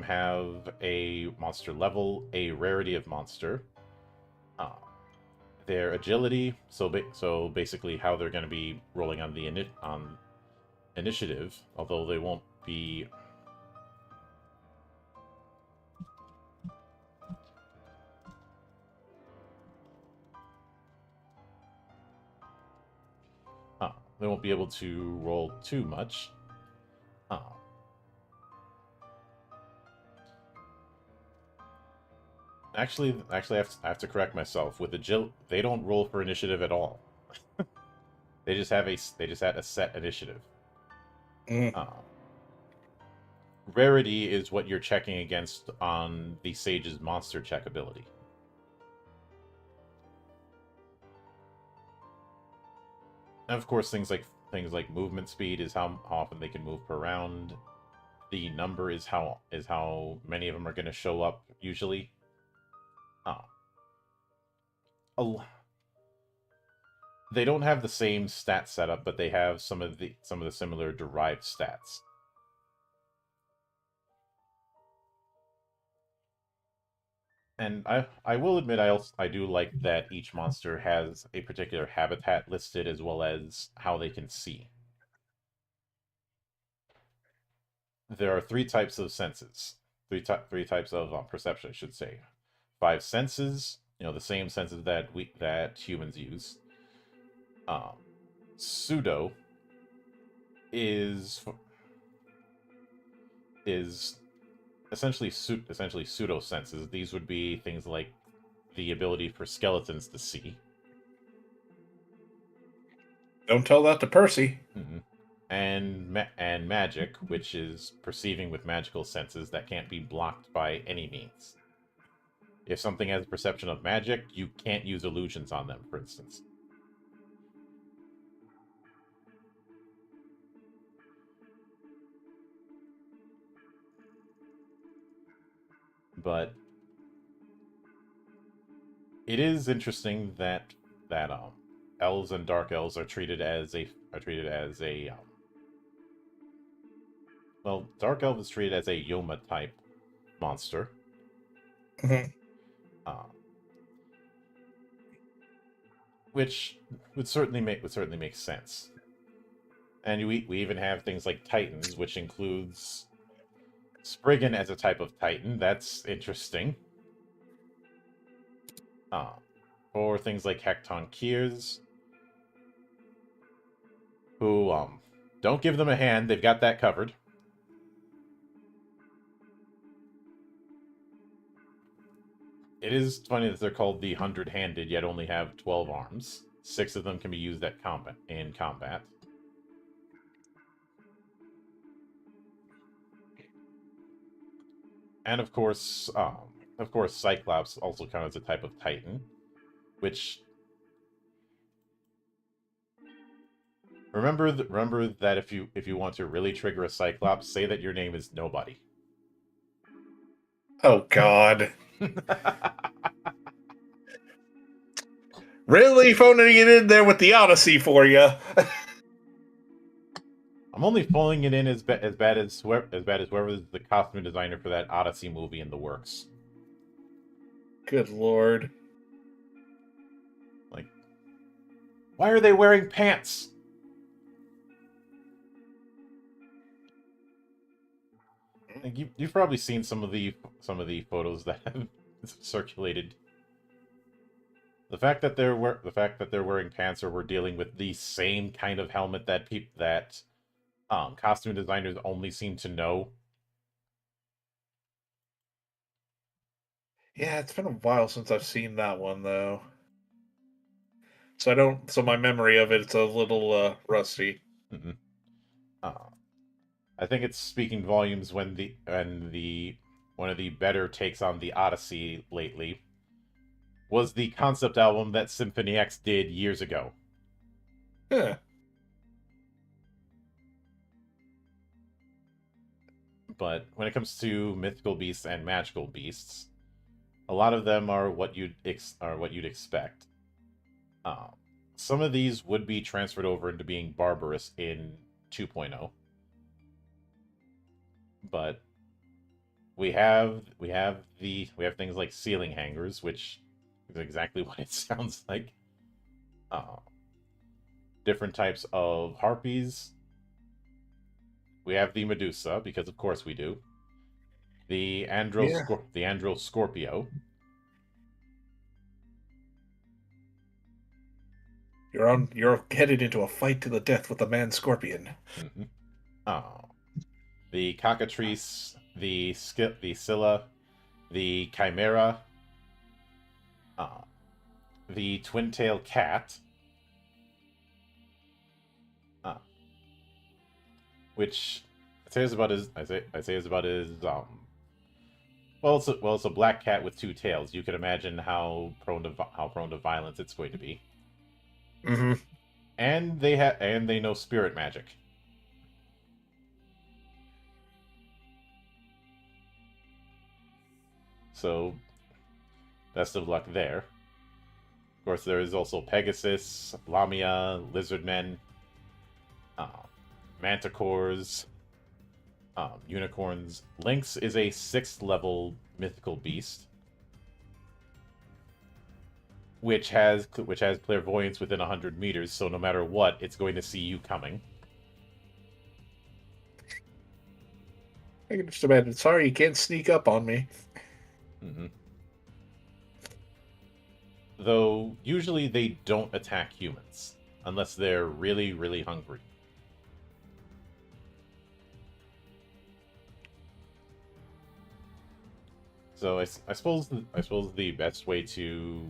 have a monster level, a rarity of monster, their agility. So basically, how they're going to be rolling on the initiative, although they won't be. They won't be able to roll too much. Actually, I have to correct myself. With agility, they don't roll for initiative at all. They just had a set initiative. Rarity is what you're checking against on the Sage's monster check ability. And of course, things like movement speed is how often they can move per round. The number is how many of them are going to show up usually. They don't have the same stat setup, but they have some of the similar derived stats. And I will admit I do like that each monster has a particular habitat listed as well as how they can see. There are 3 types of senses. Three types of perception, I should say. 5 senses, the same senses that humans use. Pseudo is essentially pseudo senses. These would be things like the ability for skeletons to see. Don't tell that to Percy. and magic, which is perceiving with magical senses that can't be blocked by any means. If something has a perception of magic, you can't use illusions on them, for instance. But it is interesting that elves and dark elves are treated as a well, dark elf is treated as a Yoma type monster. Mhm. Uh, which would certainly make sense. And we even have things like Titans, which includes Spriggan as a type of Titan. That's interesting. Or things like Hecton Keers, who don't give them a hand. They've got that covered. It is funny that they're called the 100-handed, yet only have 12 arms. 6 of them can be used in combat. And of course, Cyclops also counts as a type of Titan, which remember that if you want to really trigger a Cyclops, say that your name is Nobody. Oh God. Really phoning it in there with the Odyssey for you. I'm only pulling it in as bad as whoever the costume designer for that Odyssey movie in the works. Good Lord. Like, why are they wearing pants? Like, you've probably seen some of the photos that have circulated. The fact that they're wearing pants, or we're dealing with the same kind of helmet that costume designers only seem to know. Yeah, it's been a while since I've seen that one though. So my memory of it's a little rusty. Mm-hmm. I think it's speaking volumes when one of the better takes on the Odyssey lately was the concept album that Symphony X did years ago. Huh. But when it comes to mythical beasts and magical beasts, a lot of them are what you'd expect. Some of these would be transferred over into being barbarous in 2.0, but we have things like ceiling hangers, which is exactly what it sounds like. Different types of harpies. We have the Medusa, because of course we do. The Andro Scorpio. You're headed into a fight to the death with the man scorpion. Mm-hmm. The Cockatrice, the Scylla, the Chimera, the Twin-tail Cat, which I say is about his well, it's a black cat with 2 tails. You can imagine how prone to violence it's going to be. Mm-hmm. And they know spirit magic. So, best of luck there. Of course, there is also Pegasus, Lamia, Lizardmen, Manticores, unicorns. Lynx is a 6th level mythical beast, which has clairvoyance within 100 meters. So no matter what, it's going to see you coming. I can just imagine. Sorry, you can't sneak up on me. Mm-hmm. Though usually they don't attack humans unless they're really, really hungry. So I suppose the best way to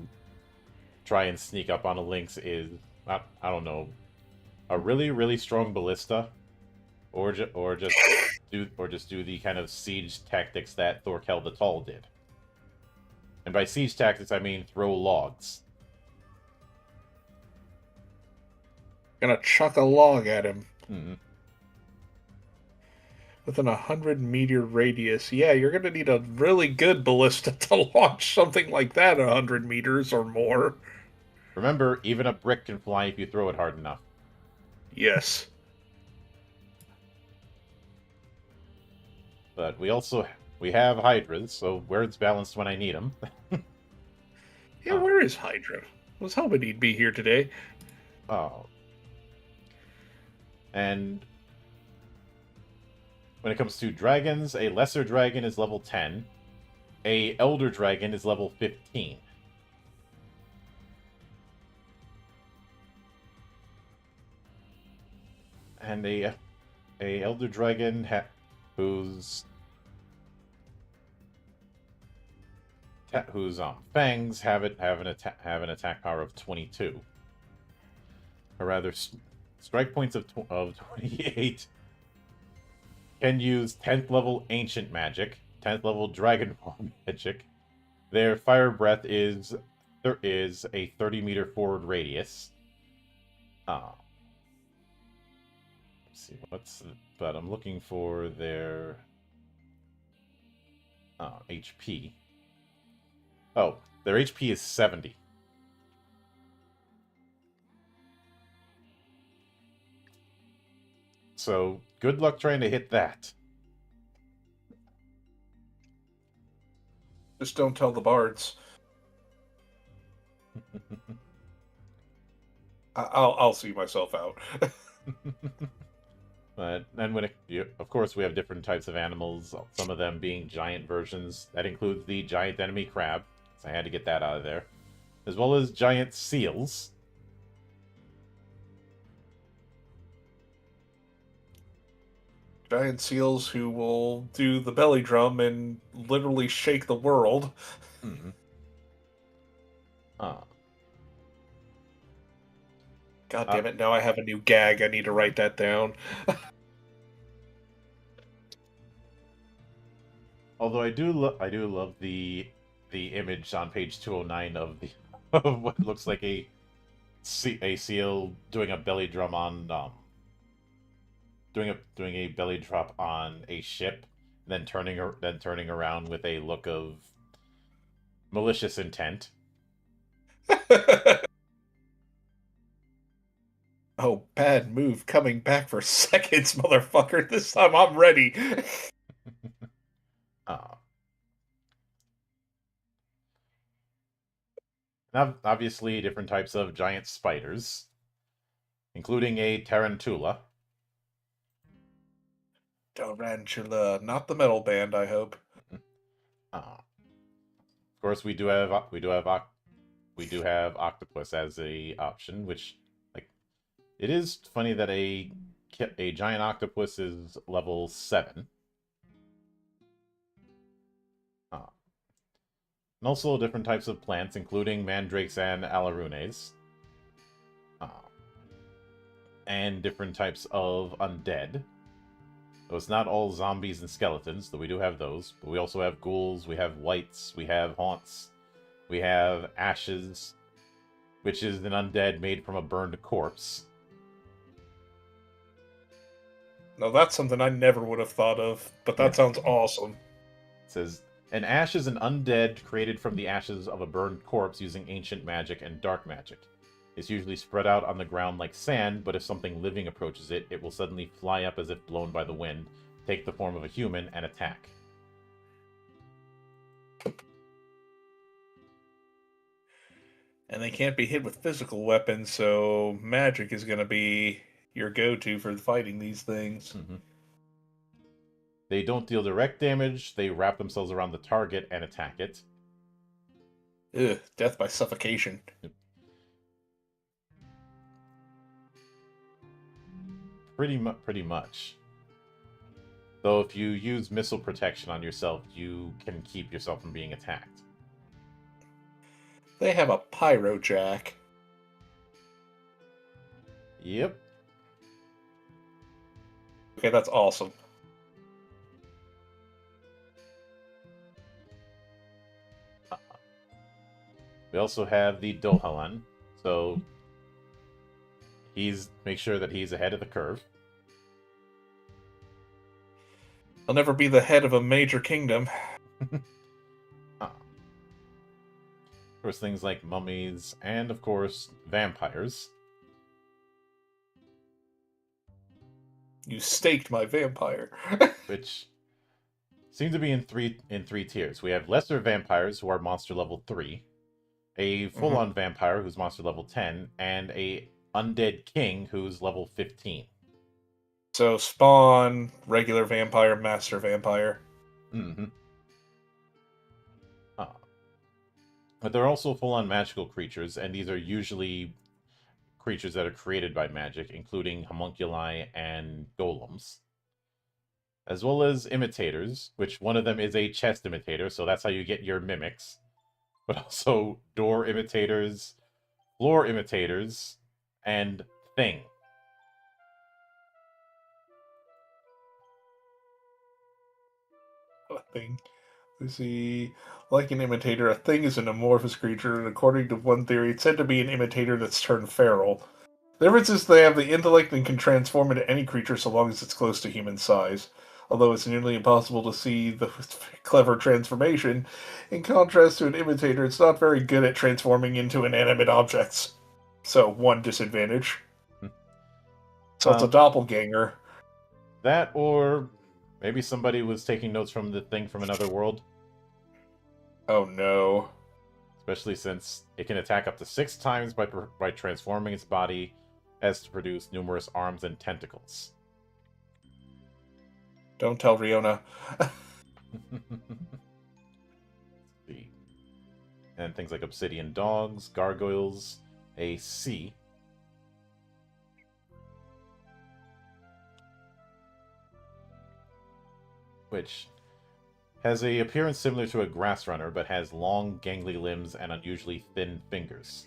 try and sneak up on a lynx is, I don't know, a really, really strong ballista or just do the kind of siege tactics that Thorkel the Tall did. And by siege tactics, I mean throw logs. Gonna chuck a log at him. Hmm. Within 100-meter radius. Yeah, you're gonna need a really good ballista to launch something like that 100 meters or more. Remember, even a brick can fly if you throw it hard enough. Yes. But we have Hydras, so words balanced when I need them. Yeah, where is Hydra? I was hoping he'd be here today. Oh. And when it comes to dragons, a lesser dragon is level 10. A elder dragon is level 15. And a elder dragon whose fangs have an attack power of 22, or rather strike points of 28. Can use 10th level ancient magic, 10th level dragon form magic. Their fire breath is a 30-meter forward radius. Let's see but I'm looking for their HP. Oh, their HP is 70. So, good luck trying to hit that. Just don't tell the bards. I'll see myself out. But then of course, we have different types of animals, some of them being giant versions. That includes the giant enemy crab, so I had to get that out of there. As well as giant seals. Giant seals who will do the belly drum and literally shake the world. Mm-hmm. God damn it, now I have a new gag. I need to write that down. Although I do love the image on page 209 of what looks like a seal doing a belly drum on doing a belly drop on a ship, then turning around with a look of malicious intent. Oh, bad move. Coming back for seconds, motherfucker. This time I'm ready. Obviously, different types of giant spiders, including a tarantula. Tarantula, not the metal band, I hope. Of course, we do have octopus as a option, which, like, it is funny that a giant octopus is level 7. And also different types of plants, including mandrakes and alarunes. And different types of undead. So it's not all zombies and skeletons, though we do have those. But we also have ghouls, we have wights, we have haunts, we have ashes, which is an undead made from a burned corpse. Now that's something I never would have thought of, but that sounds awesome. It says, an ash is an undead created from the ashes of a burned corpse using ancient magic and dark magic. It's usually spread out on the ground like sand, but if something living approaches it, it will suddenly fly up as if blown by the wind, take the form of a human, and attack. And they can't be hit with physical weapons, so magic is going to be your go-to for fighting these things. Mm-hmm. They don't deal direct damage, they wrap themselves around the target and attack it. Ugh, death by suffocation. Pretty much. Though if you use missile protection on yourself, you can keep yourself from being attacked. They have a pyro jack. Yep. Okay, that's awesome. We also have the Dohalan, so make sure that he's ahead of the curve. I'll never be the head of a major kingdom. There's things like mummies and, of course, vampires. You staked my vampire. Which seem to be in three tiers. We have lesser vampires who are monster level 3, a full-on vampire who's monster level 10, and a undead king who's level 15. So Spawn, regular vampire, master vampire. Mm-hmm. But there are also full-on magical creatures, and these are usually creatures that are created by magic, including homunculi and golems. As well as imitators, which one of them is a chest imitator, so that's how you get your mimics. But also door imitators, floor imitators, and thing. A thing. We see, like an imitator, a thing is an amorphous creature, and according to one theory, it's said to be an imitator that's turned feral. The difference is they have the intellect and can transform into any creature so long as it's close to human size. Although it's nearly impossible to see the clever transformation, in contrast to an imitator, it's not very good at transforming into inanimate objects. So, one disadvantage. So it's a doppelganger. That, or maybe somebody was taking notes from the thing from another world. Oh no. Especially since it can attack up to 6 times by transforming its body as to produce numerous arms and tentacles. Don't tell Riona. See. And things like obsidian dogs, gargoyles, a sea. Which has a appearance similar to a grass runner, but has long, gangly limbs and unusually thin fingers.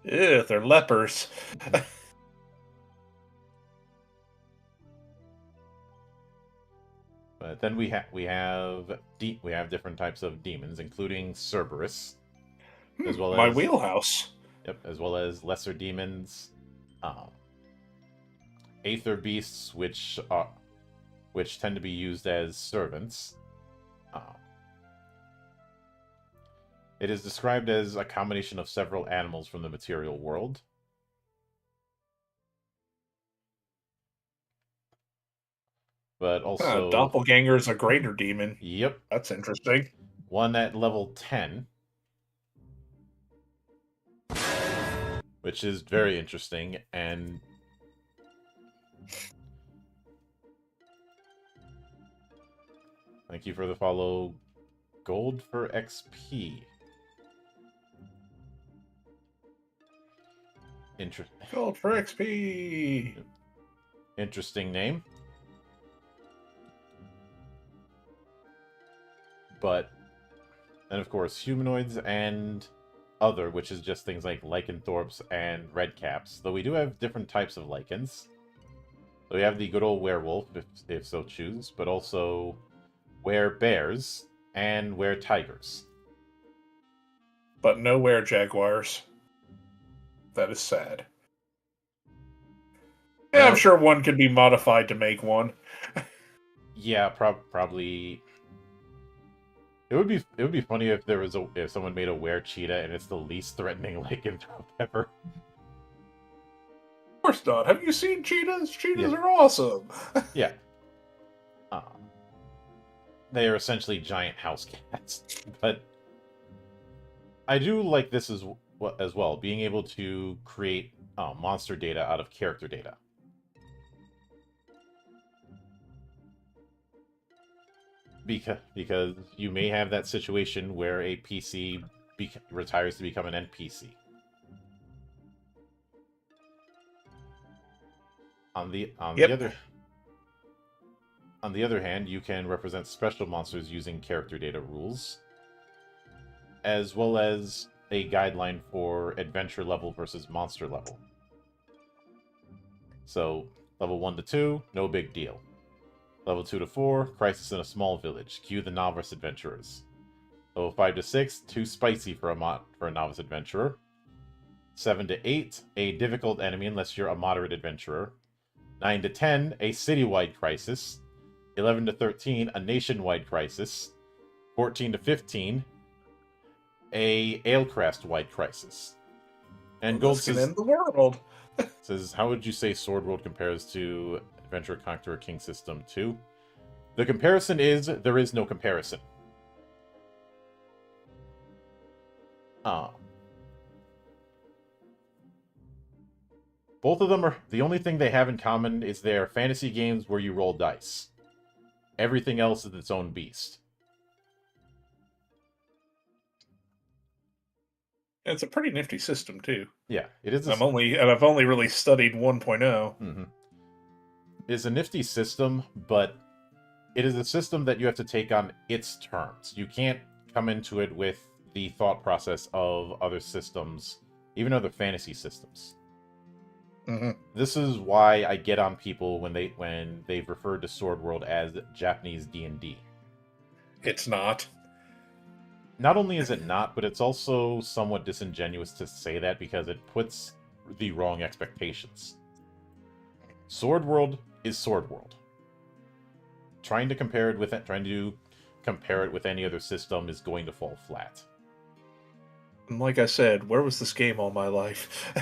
Ew, they're lepers. But then we have different types of demons, including Cerberus, as well my as wheelhouse. Yep, as well as lesser demons, aether beasts, which tend to be used as servants. It is described as a combination of several animals from the material world. But also... Doppelganger is a greater demon. Yep. That's interesting. One at level 10. Which is very interesting, and... Thank you for the follow. Gold for XP. Gold for XP. Interesting name. But, and of course, humanoids and other, which is just things like lycanthropes and redcaps. Though we do have different types of lycans. So we have the good old werewolf, if so choose, but also werebears and weretigers. But no werejaguars. That is sad. Yeah, I'm sure one could be modified to make one. Yeah, probably. It would be funny if if someone made a were-cheetah and it's the least threatening lycanthrope ever. Of course not. Have you seen cheetahs? Cheetahs are awesome. Yeah. They are essentially giant house cats, but I do like this as well, being able to create monster data out of character data. Because you may have that situation where a PC retires to become an NPC. On the other hand, you can represent special monsters using character data rules, as well as a guideline for adventure level versus monster level. So, Level 1 to 2, no big deal. Level 2 to 4, Crisis in a Small Village. Cue the Novice Adventurers. Level 5 to 6, too spicy for a Novice Adventurer. 7 to 8, a difficult enemy unless you're a moderate adventurer. 9 to 10, a citywide crisis. 11 to 13, a nationwide crisis. 14 to 15, a Alecrest-wide crisis. And Well, Gold this can says, end the world. how would you say Sword World compares to Adventure Conqueror King System 2? The comparison is, there is no comparison. Both of them are, the only thing they have in common is they're fantasy games where you roll dice. Everything else is its own beast. It's a pretty nifty system too. Yeah, it is. I've only really studied 1.0. Mm-hmm. It is a nifty system, but it is a system that you have to take on its terms. You can't come into it with the thought process of other systems, even other fantasy systems. Mm-hmm. This is why I get on people when they've referred to Sword World as Japanese D&D. It's not. Not only is it not, but it's also somewhat disingenuous to say that because it puts the wrong expectations. Sword World is Sword World. Trying to compare it with any other system is going to fall flat. And like I said, where was this game all my life?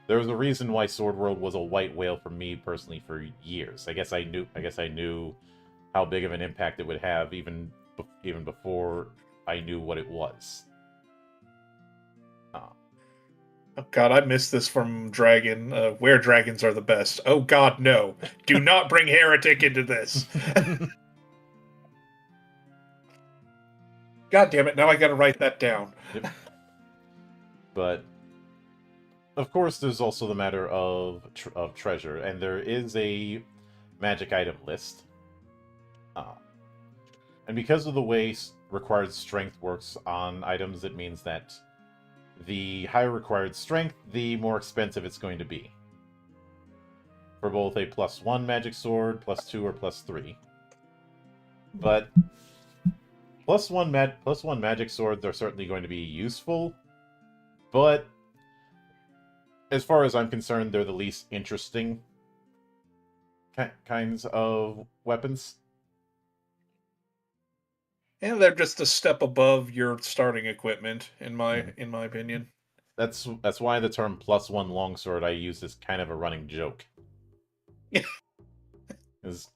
There was a reason why Sword World was a white whale for me personally for years. I guess I knew how big of an impact it would have even before I knew what it was. Oh god, I missed this from Dragon. Where dragons are the best. Oh god, no. Do not bring Heretic into this. God damn it, now I gotta write that down. Yep. But of course, there's also the matter of treasure, and there is a magic item list. And because of the way required strength works on items, it means that the higher required strength, the more expensive it's going to be. For both a +1 magic sword, +2, or +3. But +1 magic swords are certainly going to be useful, but as far as I'm concerned, they're the least interesting kinds of weapons. And they're just a step above your starting equipment, in my opinion. That's why the term +1 longsword I use is kind of a running joke. Because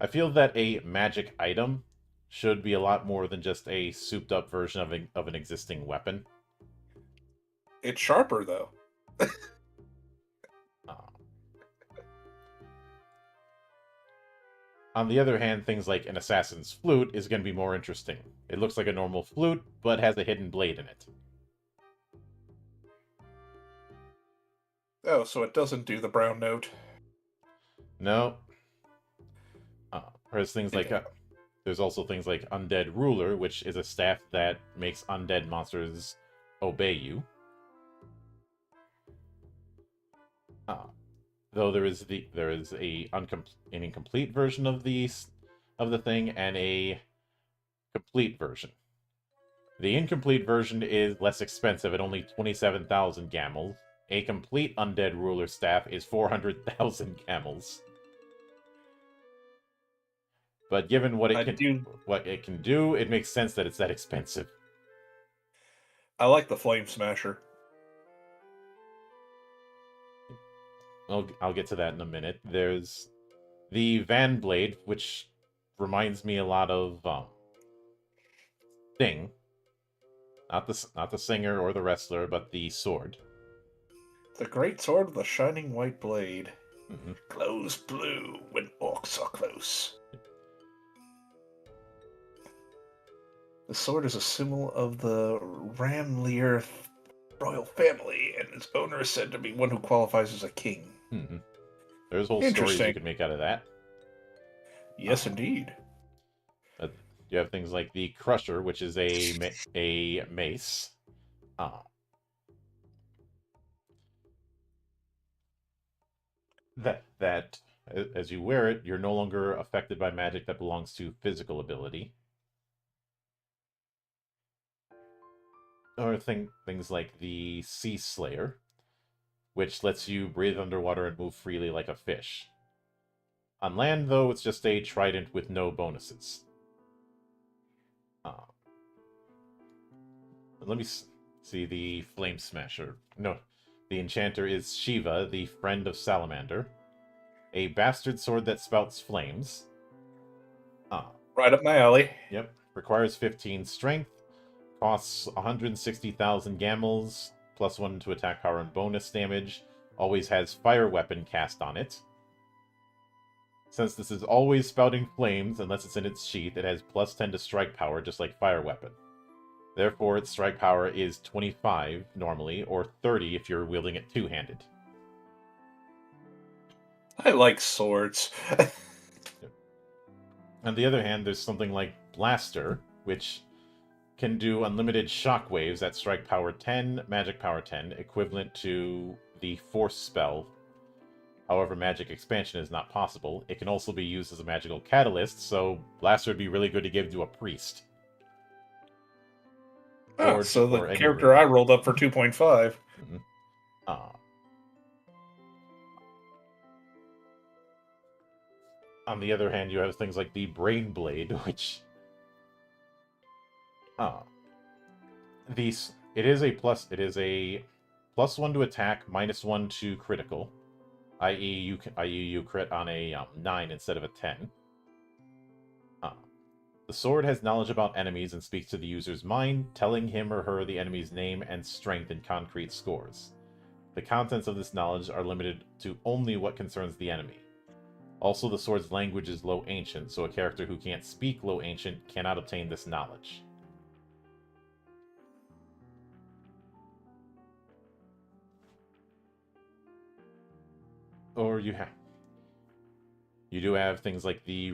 I feel that a magic item should be a lot more than just a souped-up version of an existing weapon. It's sharper, though. On the other hand, things like an assassin's flute is going to be more interesting. It looks like a normal flute, but has a hidden blade in it. Oh, so it doesn't do the brown note. No. There's things like... there's also things like Undead Ruler, which is a staff that makes undead monsters obey you. Though there is an incomplete version of the thing and a complete version. The incomplete version is less expensive at only 27,000 gamels. A complete Undead Ruler staff is 400,000 gamels. But given what it can do, it makes sense that it's that expensive. I like the Flame Smasher. I'll get to that in a minute. There's the Van Blade, which reminds me a lot of Sting. Not the singer or the wrestler, but the sword. The great sword with a shining white blade. Mm-hmm. Glows blue when orcs are close. The sword is a symbol of the Ramlier royal family, and its owner is said to be one who qualifies as a king. Mm-hmm. There's whole stories you can make out of that. Yes, indeed. You have things like the Crusher, which is a mace. that as you wear it, you're no longer affected by magic that belongs to physical ability. Or things like the Sea Slayer, which lets you breathe underwater and move freely like a fish. On land, though, it's just a trident with no bonuses. Uh, let me see the Flame Smasher. No, the enchanter is Shiva, the friend of Salamander. A bastard sword that spouts flames. Right up my alley. Yep. Requires 15 strength. Costs 160,000 gamels. +1 to attack power and bonus damage. Always has fire weapon cast on it. Since this is always spouting flames, unless it's in its sheath, it has +10 to strike power, just like fire weapon. Therefore, its strike power is 25 normally, or 30 if you're wielding it two-handed. I like swords. On the other hand, there's something like Blaster, which can do unlimited shockwaves at strike power 10, magic power 10, equivalent to the Force spell. However, magic expansion is not possible. It can also be used as a magical catalyst, so Blaster would be really good to give to a priest. So the character I rolled up for 2.5. Mm-hmm. On the other hand, you have things like the Brain Blade, which it is a +1 to attack, -1 to critical, i.e. you crit on a 9 instead of a 10. The sword has knowledge about enemies and speaks to the user's mind, telling him or her the enemy's name and strength in concrete scores. The contents of this knowledge are limited to only what concerns the enemy. Also, the sword's language is Low Ancient, so a character who can't speak Low Ancient cannot obtain this knowledge. Or you do have things like the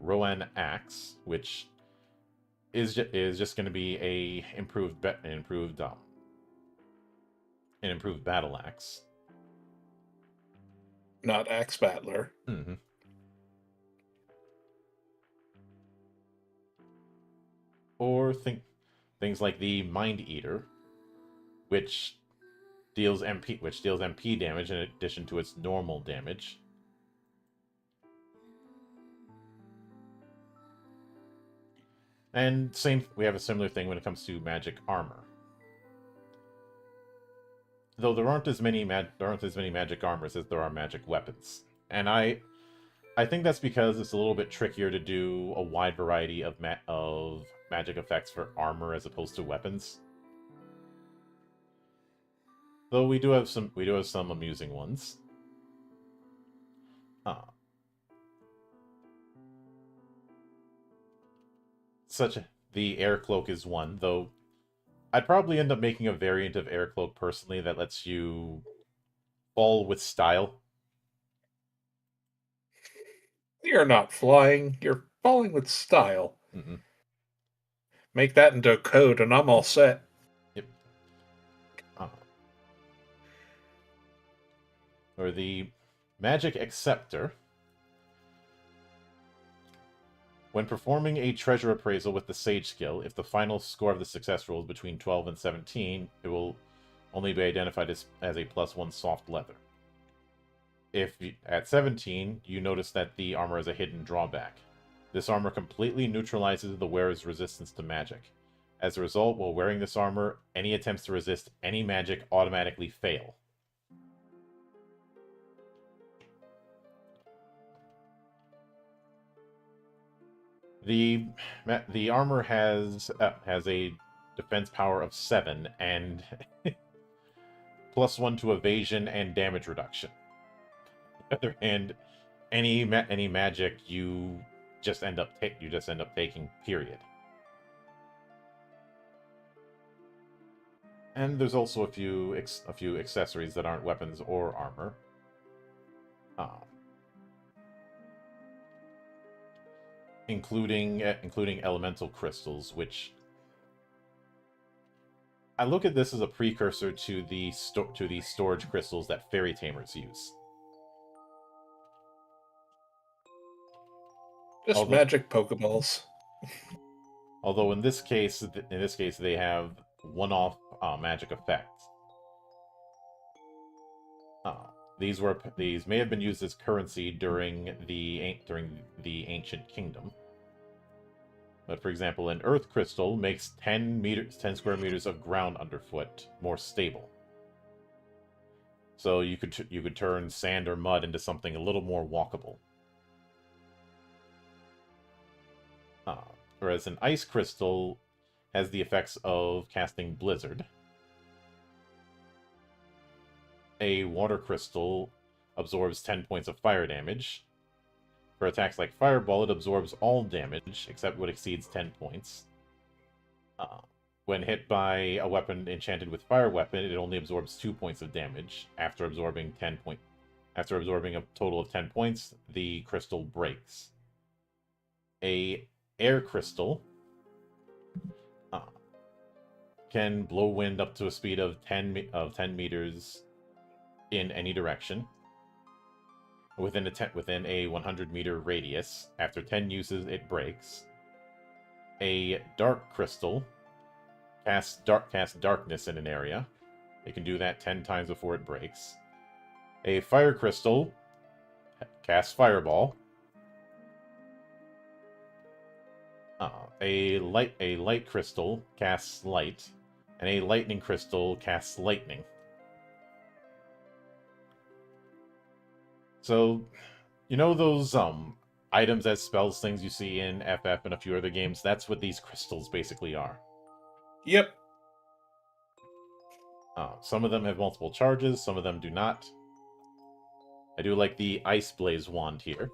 Rowan Axe, which is just going to be an improved battle axe. Not Axe Battler. Mm-hmm. Or things like the Mind Eater, which deals MP damage in addition to its normal damage. And we have a similar thing when it comes to magic armor. Though there aren't as many magic armors as there are magic weapons. And I think that's because it's a little bit trickier to do a wide variety of magic effects for armor as opposed to weapons. Though we do have some amusing ones. The Air Cloak is one, though I'd probably end up making a variant of Air Cloak personally that lets you fall with style. You're not flying, you're falling with style. Mm-hmm. Make that into a code and I'm all set. Yep. Or the Magic Acceptor. When performing a treasure appraisal with the Sage skill, if the final score of the success roll is between 12 and 17, it will only be identified as a +1 soft leather. If at 17, you notice that the armor has a hidden drawback. This armor completely neutralizes the wearer's resistance to magic. As a result, while wearing this armor, any attempts to resist any magic automatically fail. The armor has a defense power of 7 and +1 to evasion and damage reduction. On the other hand, any magic you just end up taking, period. And there's also a few accessories that aren't weapons or armor. Including elemental crystals, which I look at this as a precursor to the storage crystals that fairy tamers use. Just Although, magic Pokeballs. although in this case, they have one-off magic effects. Uh, these may have been used as currency during the ancient kingdom. But for example, an earth crystal makes 10 square meters of ground underfoot more stable. So you could turn sand or mud into something a little more walkable. Whereas an ice crystal has the effects of casting Blizzard. A water crystal absorbs 10 points of fire damage. For attacks like Fireball, it absorbs all damage, except what exceeds 10 points. When hit by a weapon enchanted with Fire Weapon, it only absorbs 2 points of damage. After absorbing a total of 10 points, the crystal breaks. A air crystal can blow wind up to a speed of 10 meters in any direction within a 100-meter radius. After 10 uses, it breaks. A dark crystal casts darkness in an area. It can do that 10 times before it breaks. A fire crystal casts Fireball. A light crystal casts Light, and a lightning crystal casts Lightning. So, you know those items as spells things you see in FF and a few other games? That's what these crystals basically are. Yep. Some of them have multiple charges, some of them do not. I do like the Ice Blaze wand here.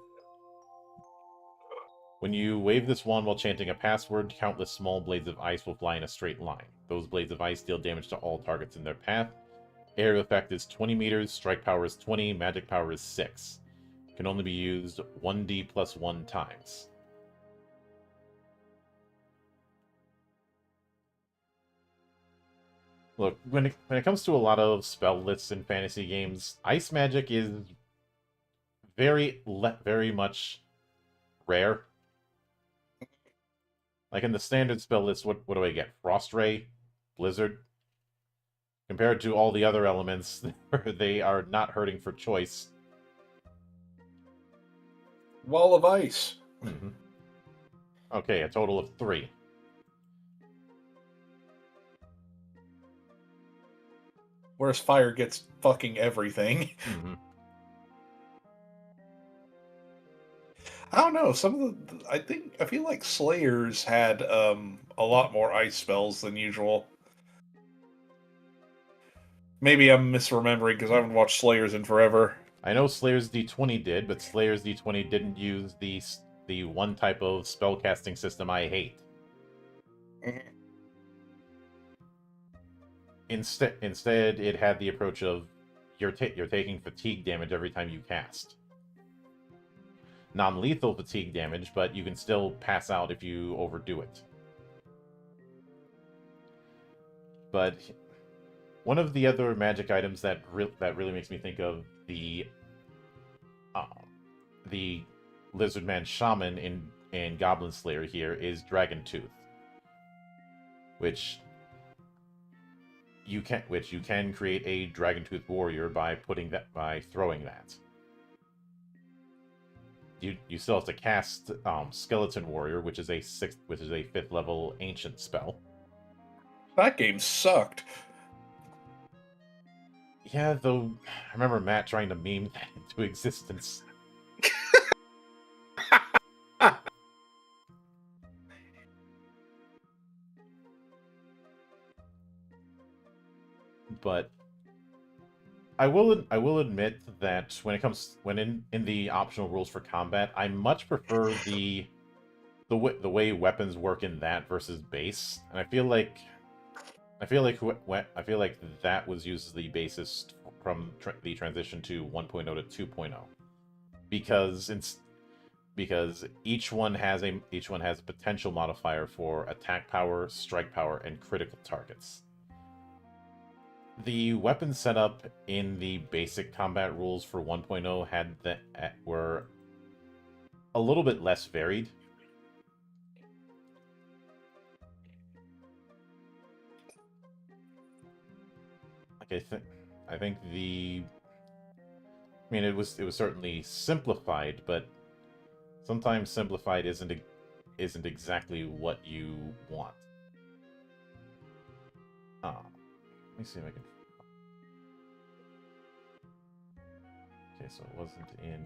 When you wave this wand while chanting a password, countless small blades of ice will fly in a straight line. Those blades of ice deal damage to all targets in their path. Area effect is 20 meters, strike power is 20, magic power is 6. Can only be used 1d plus 1 times. Look, when it comes to a lot of spell lists in fantasy games, ice magic is very much rare. Like in the standard spell list, what do I get? Frost Ray? Blizzard? Compared to all the other elements, they are not hurting for choice. Wall of Ice. Mm-hmm. Okay, a total of 3. Whereas fire gets fucking everything. Mm-hmm. I don't know. Some of the I feel like Slayers had a lot more ice spells than usual. Maybe I'm misremembering because I haven't watched Slayers in forever. I know Slayer's D20 did, but Slayer's D20 didn't use the one type of spellcasting system I hate. Mm-hmm. Instead, it had the approach of you're taking fatigue damage every time you cast. Non-lethal fatigue damage, but you can still pass out if you overdo it. But one of the other magic items that really makes me think of the Lizardman Shaman in Goblin Slayer here is Dragon Tooth, which you can create a Dragon Tooth warrior by throwing that. You still have to cast Skeleton Warrior, which is a 5th level ancient spell. That game sucked. Yeah, though I remember Matt trying to meme that into existence. But I will admit that when in the optional rules for combat, I much prefer the way weapons work in that versus base, and I feel like that was used as the basis from the transition to 1.0 to 2.0, because each one has a potential modifier for attack power, strike power, and critical targets. The weapon setup in the basic combat rules for 1.0 were a little bit less varied. Like I think it was certainly simplified, but sometimes simplified isn't exactly what you want. Let me see if I can. Okay, so it wasn't in.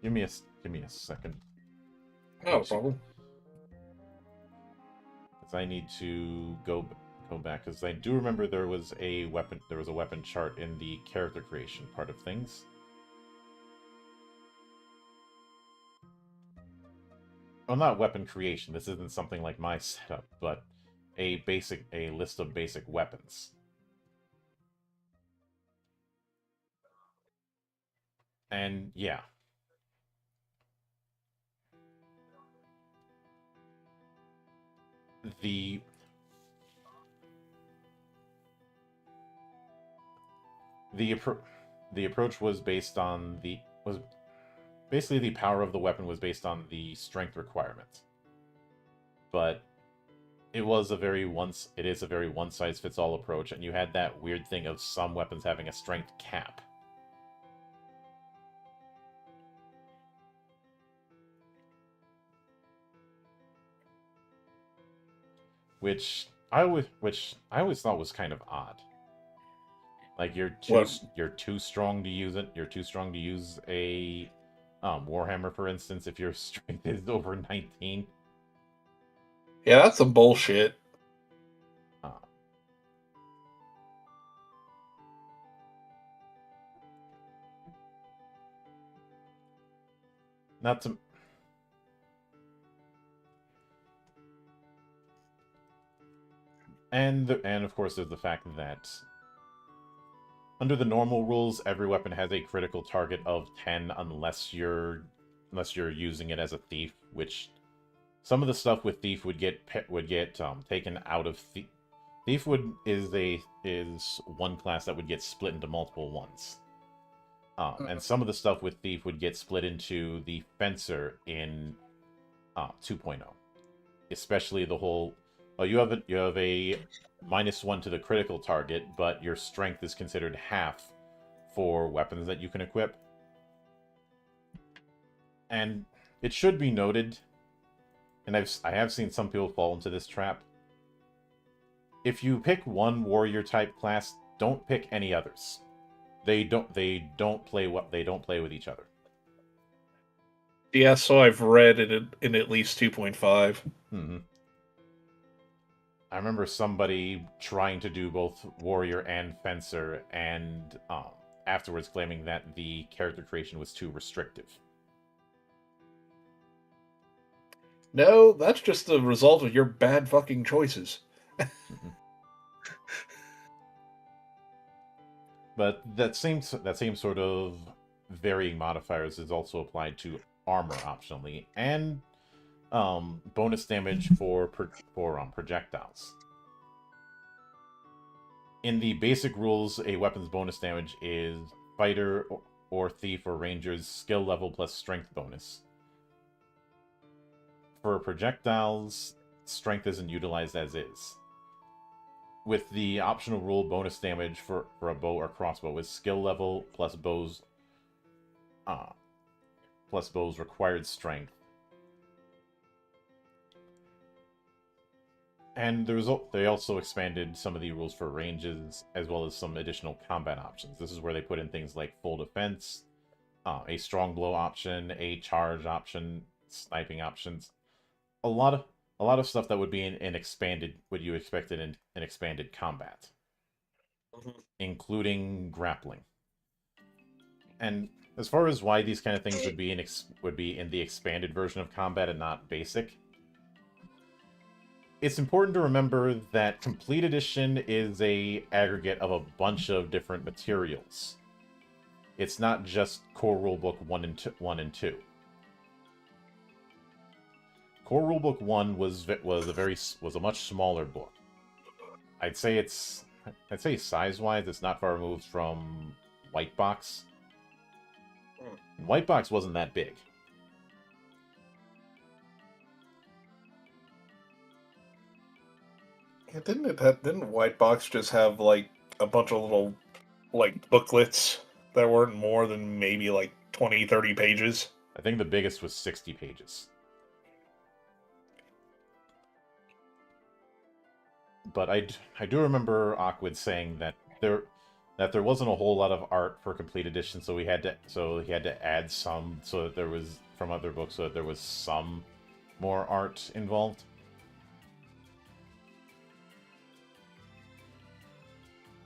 Give me a second. No problem. Because I need to go back, because I do remember there was a weapon chart in the character creation part of things. Well, not weapon creation. This isn't something like my setup, but a list of basic weapons. And yeah. The approach was based on basically the power of the weapon was based on the strength requirement. But it is a very one-size-fits-all approach, and you had that weird thing of some weapons having a strength cap. Which I always thought was kind of odd. Like you're too strong to use it. You're too strong to use a Warhammer, for instance, if your strength is over 19. Yeah, that's some bullshit. Not to. And of course, there's the fact that under the normal rules, every weapon has a critical target of 10 unless you're using it as a thief, which some of the stuff with thief would get taken out of thief. Thief is one class that would get split into multiple ones. And some of the stuff with thief would get split into the fencer in 2.0, especially the whole. You have a -1 to the critical target, but your strength is considered half for weapons that you can equip. And it should be noted, and I have seen some people fall into this trap. If you pick one warrior type class, don't pick any others. They don't play with each other. Yeah, so I've read it in at least 2.5. Mm-hmm. I remember somebody trying to do both warrior and fencer, and afterwards claiming that the character creation was too restrictive. No, that's just the result of your bad fucking choices. Mm-hmm. But that same sort of varying modifiers is also applied to armor optionally, and bonus damage for projectiles. In the basic rules, a weapon's bonus damage is fighter or thief or ranger's skill level plus strength bonus. For projectiles, strength isn't utilized as is. With the optional rule, bonus damage for a bow or crossbow is skill level plus bow's required strength. And they also expanded some of the rules for ranges, as well as some additional combat options. This is where they put in things like full defense, a strong blow option, a charge option, sniping options. A lot of stuff that would be in expanded, what you expected in an expanded combat, including grappling. And as far as why these kind of things would be in the expanded version of combat and not basic, it's important to remember that Complete Edition is a aggregate of a bunch of different materials. It's not just Core Rulebook 1 and 2. Core Rulebook 1 was a much smaller book. I'd say size-wise, it's not far removed from White Box. White Box wasn't that big. Yeah, didn't White Box just have like a bunch of little like booklets that weren't more than maybe like 20, 30 pages? I think the biggest was 60 pages. But I do remember Aquid saying that there wasn't a whole lot of art for complete edition, so he had to add some so that there was from other books so that there was some more art involved.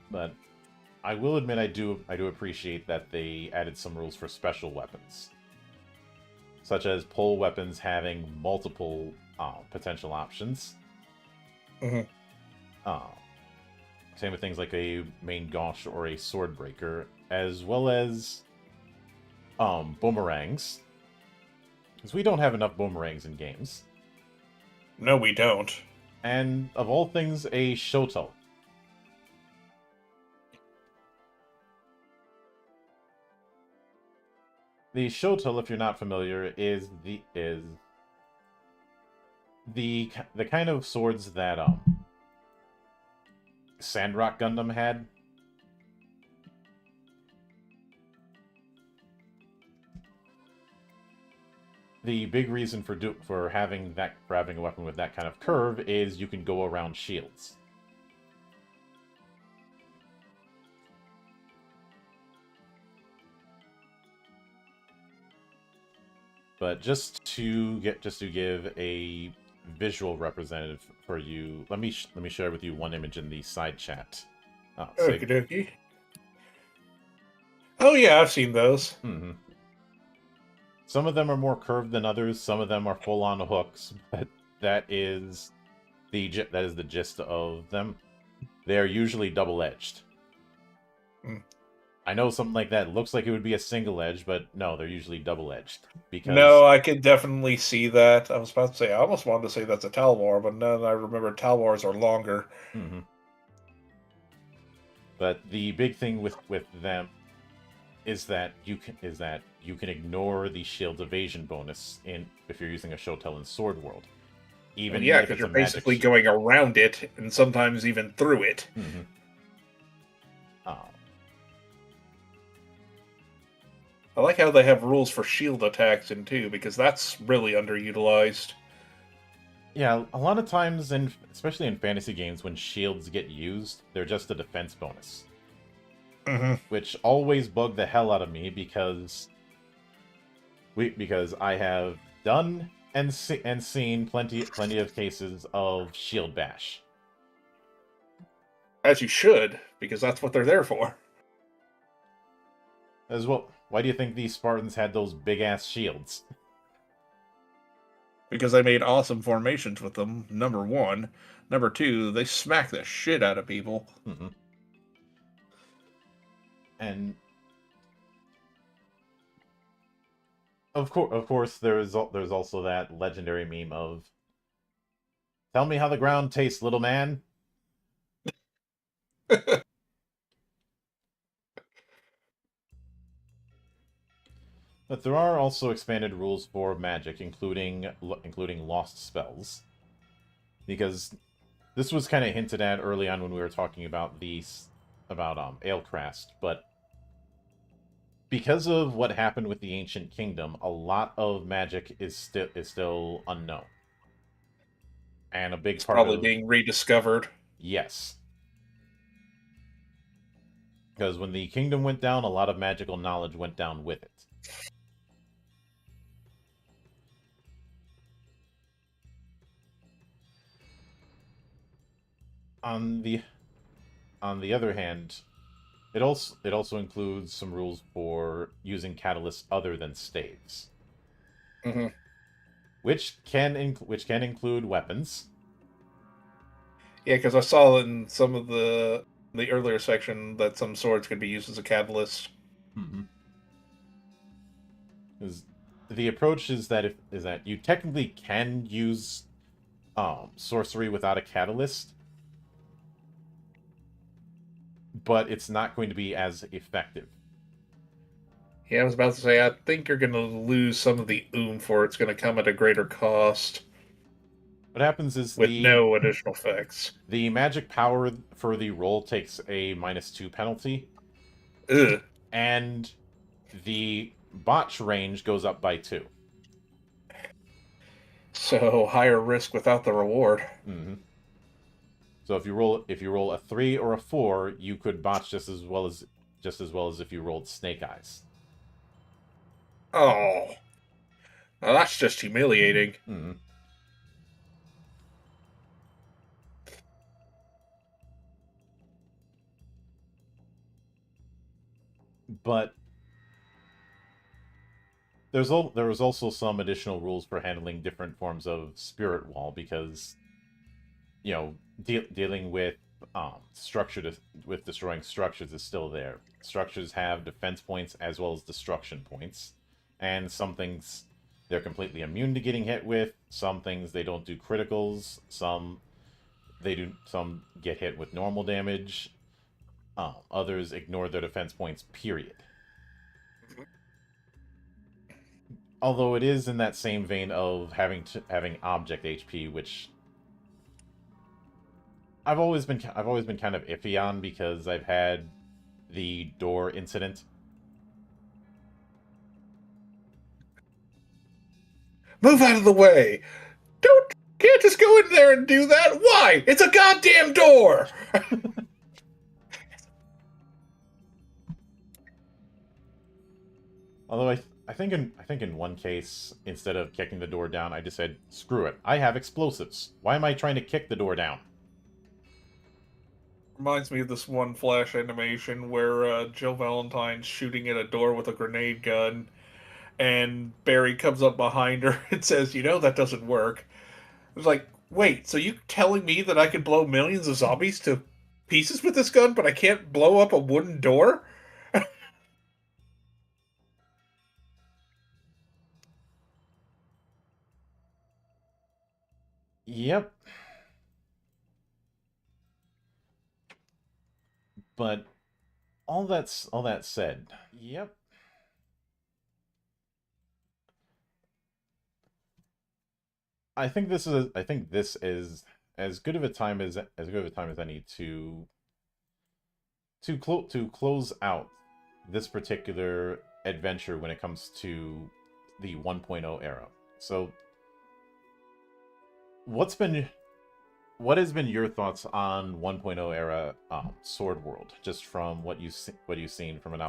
But I will admit I do appreciate that they added some rules for special weapons, such as pole weapons having multiple potential options. Mm-hmm. Same with things like a main gauche or a sword breaker, as well as boomerangs. Because we don't have enough boomerangs in games. No, we don't. And of all things, a shotel. The shotel, if you're not familiar, is the kind of swords that Sandrock Gundam had. The big reason for having a weapon with that kind of curve is you can go around shields. But just to give a visual representative for you, let me share with you one image in the side chat. Okie dokie. Oh yeah, I've seen those. Mm-hmm. Some of them are more curved than others. Some of them are full-on hooks, but that is the gist of them. They are usually double-edged. Mm. I know something like that looks like it would be a single edge, but no, they're usually double-edged. Because no, I could definitely see that. I was about to say, I almost wanted to say that's a Talwar, but then I remember Talwars are longer. Mm-hmm. But the big thing with them is that you can ignore the shield's evasion bonus if you're using a Shotel in Sword World. Even yeah, because you're basically going around it and sometimes even through it. Mm-hmm. I like how they have rules for shield attacks in too, because that's really underutilized. Yeah, a lot of times, especially in fantasy games, when shields get used, they're just a defense bonus. Mm-hmm. Which always bugged the hell out of me because I have done and seen plenty of cases of shield bash. As you should, because that's what they're there for. As well, why do you think these Spartans had those big-ass shields? Because they made awesome formations with them, number one. Number two, they smack the shit out of people. Mm-hmm. And of course, there's also that legendary meme of, "Tell me how the ground tastes, little man." But there are also expanded rules for magic, including lost spells, because this was kind of hinted at early on when we were talking about Alecrast, but because of what happened with the Ancient Kingdom, a lot of magic is still unknown, and a big part probably being rediscovered. Yes. Because when the kingdom went down, a lot of magical knowledge went down with it. On the other hand, it also includes some rules for using catalysts other than staves, mm-hmm. which can include weapons. Yeah, because I saw in some of the earlier section that some swords could be used as a catalyst. Mm-hmm. the approach is that you technically can use sorcery without a catalyst, but it's not going to be as effective. Yeah, I was about to say, I think you're going to lose some of the oomph, or it's going to come at a greater cost What happens is with no additional effects. the magic power for the roll takes a -2 penalty, Ugh. and the botch range goes up by 2. So higher risk without the reward. Mm-hmm. So if you roll a 3 or a 4, you could botch just as well as if you rolled snake eyes. Oh, now that's just humiliating. Mm-hmm. But there was also some additional rules for handling different forms of spirit wall because dealing with with destroying structures is still there. Structures have defense points as well as destruction points, and some things they're completely immune to getting hit with. Some things they don't do criticals. Some get hit with normal damage. Others ignore their defense points. Period. Although it is in that same vein of having object HP, which I've always been kind of iffy on because I've had the door incident. Move out of the way. Can't just go in there and do that. Why? It's a goddamn door. Although I think in one case, instead of kicking the door down, I just said, "Screw it! I have explosives. Why am I trying to kick the door down?" Reminds me of this one Flash animation where Jill Valentine's shooting at a door with a grenade gun, and Barry comes up behind her and says, that doesn't work. It's like, wait, so you telling me that I could blow millions of zombies to pieces with this gun, but I can't blow up a wooden door? Yep. But all that said, yep. I think this is as good of a time as any to close out this particular adventure when it comes to the 1.0 era. So, what has been your thoughts on 1.0 era Sword World, just from what you've seen from a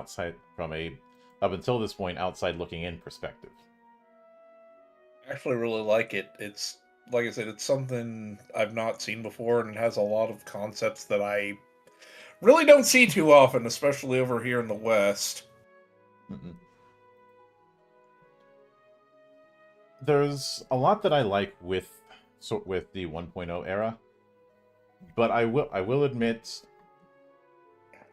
up until this point outside looking in perspective? I actually really like it. It's, like I said, it's something I've not seen before, and it has a lot of concepts that I really don't see too often, especially over here in the West. Mm-mm. There's a lot that I like with the 1.0 era, but I will admit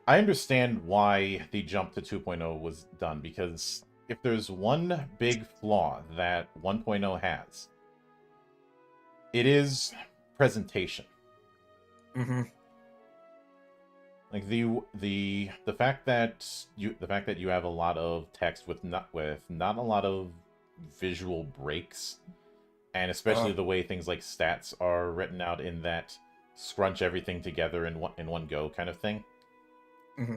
I understand why the jump to 2.0 was done, because if there's one big flaw that 1.0 has, it is presentation. Mm-hmm. Like the fact that you have a lot of text with not a lot of visual breaks, and especially the way things like stats are written out in that scrunch everything together in one go kind of thing. Mm-hmm.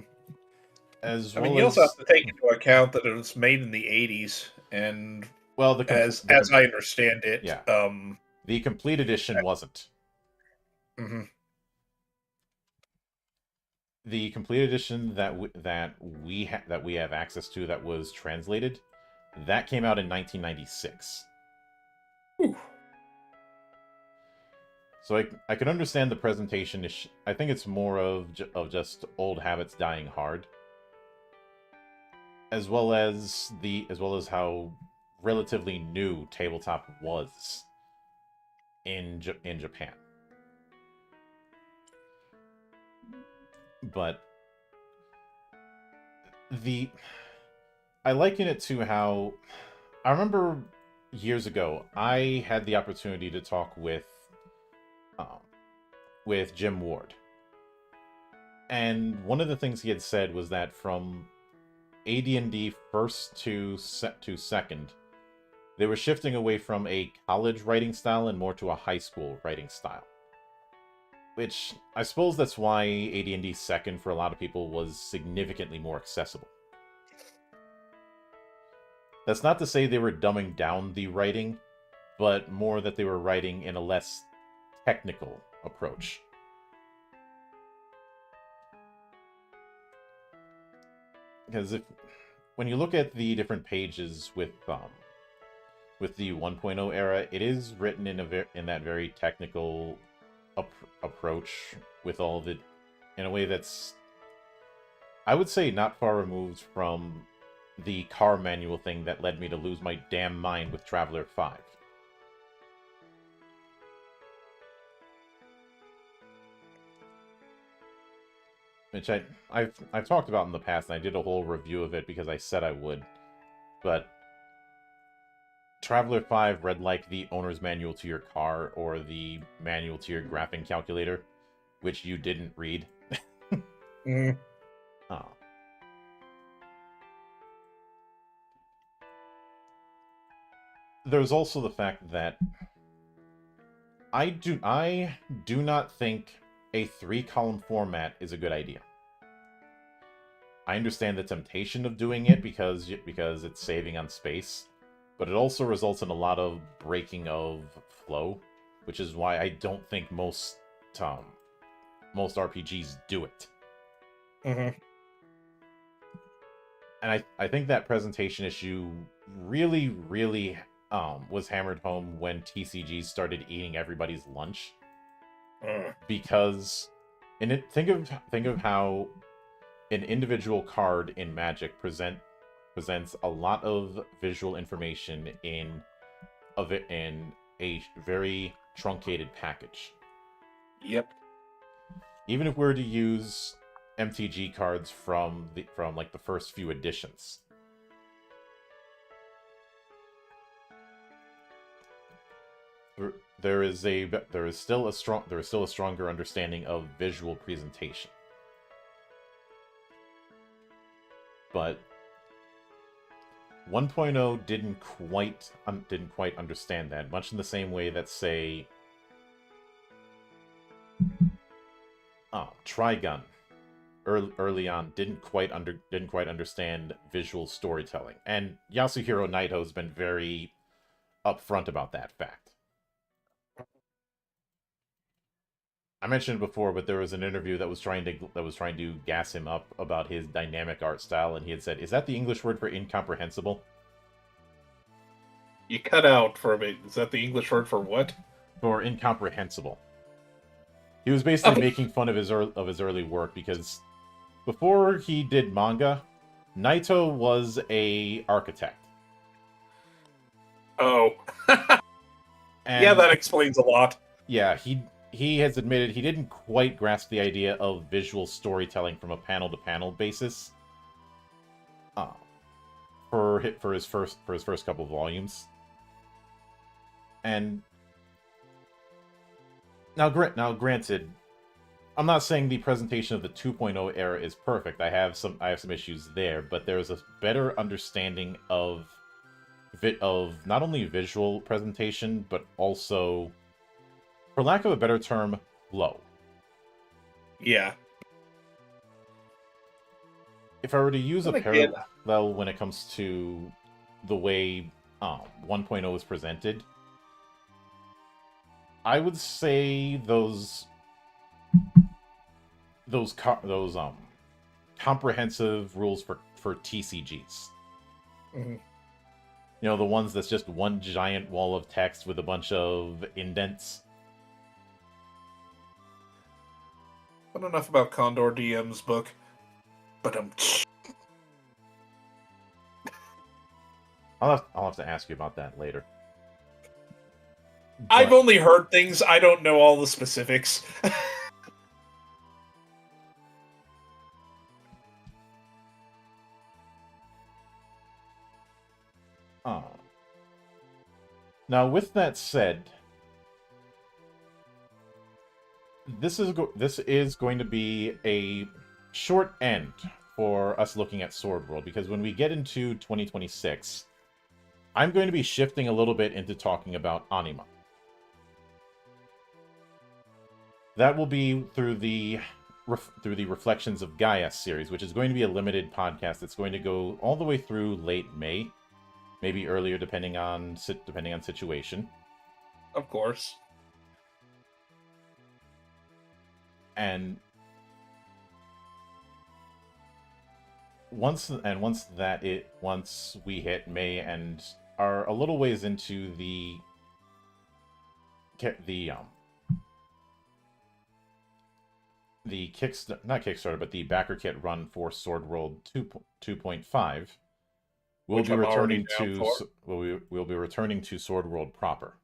As I mean, well you also have as to take into account that it was made in the '80s, and well as I understand it, yeah, the complete edition wasn't. mm-hmm. The complete edition that we have access to that was translated, that came out in 1996. Whew. So I can understand the presentation issue. I think it's more of just old habits dying hard, as well as how relatively new tabletop was in Japan. But the I liken it to how I remember years ago, I had the opportunity to talk um, with Jim Ward, and one of the things he had said was that from AD&D first to second, they were shifting away from a college writing style and more to a high school writing style. Which, I suppose that's why AD&D second for a lot of people was significantly more accessible. That's not to say they were dumbing down the writing, but more that they were writing in a less technical approach. Because when you look at the different pages with the 1.0 era, it is written in that very technical approach with all of it in a way that's, I would say, not far removed from the car manual thing that led me to lose my damn mind with Traveler 5. Which I've talked about in the past, and I did a whole review of it because I said I would. But Traveler 5 read like the owner's manual to your car or the manual to your graphing calculator, which you didn't read. Mm. Oh. There's also the fact that I do not think a 3-column format is a good idea. I understand the temptation of doing it because it's saving on space, but it also results in a lot of breaking of flow, which is why I don't think most RPGs do it. Mm-hmm. And I think that presentation issue really, really was hammered home when TCGs started eating everybody's lunch. Because think of how an individual card in Magic presents a lot of visual information in a very truncated package. Yep. Even if we were to use MTG cards from like the first few editions, there is still a stronger understanding of visual presentation. But 1.0 didn't quite understand that, much in the same way that, say, Trigun early on didn't quite understand visual storytelling, and Yasuhiro Naito has been very upfront about that fact. I mentioned it before, but there was an interview that was trying to gas him up about his dynamic art style, and he had said, "Is that the English word for incomprehensible?" You cut out for a bit. Is that the English word for what? For incomprehensible. He was basically making fun of his early work because before he did manga, Naito was a architect. Oh. Yeah, that explains a lot. Yeah, he has admitted he didn't quite grasp the idea of visual storytelling from a panel-to-panel basis. For his first couple of volumes. And now granted, I'm not saying the presentation of the 2.0 era is perfect. I have some issues there, but there is a better understanding of not only visual presentation, but also, for lack of a better term, flow. Yeah. If I were to use a parallel when it comes to the way 1.0 is presented, I would say those comprehensive rules for TCGs. Mm-hmm. You know, the ones that's just one giant wall of text with a bunch of indents. I don't know enough about Condor DM's book, but I'll have to ask you about that later. I've only heard things. I don't know all the specifics. Now, with that said, this is going to be a short end for us looking at Sword World, because when we get into 2026, I'm going to be shifting a little bit into talking about Anima. That will be through the Reflections of Gaia series, which is going to be a limited podcast. It's going to go all the way through late May, maybe earlier, depending on situation. Of course. And once we hit May and are a little ways into the not Kickstarter, but the backer kit run for Sword World 2.5, we'll be returning to Sword World proper,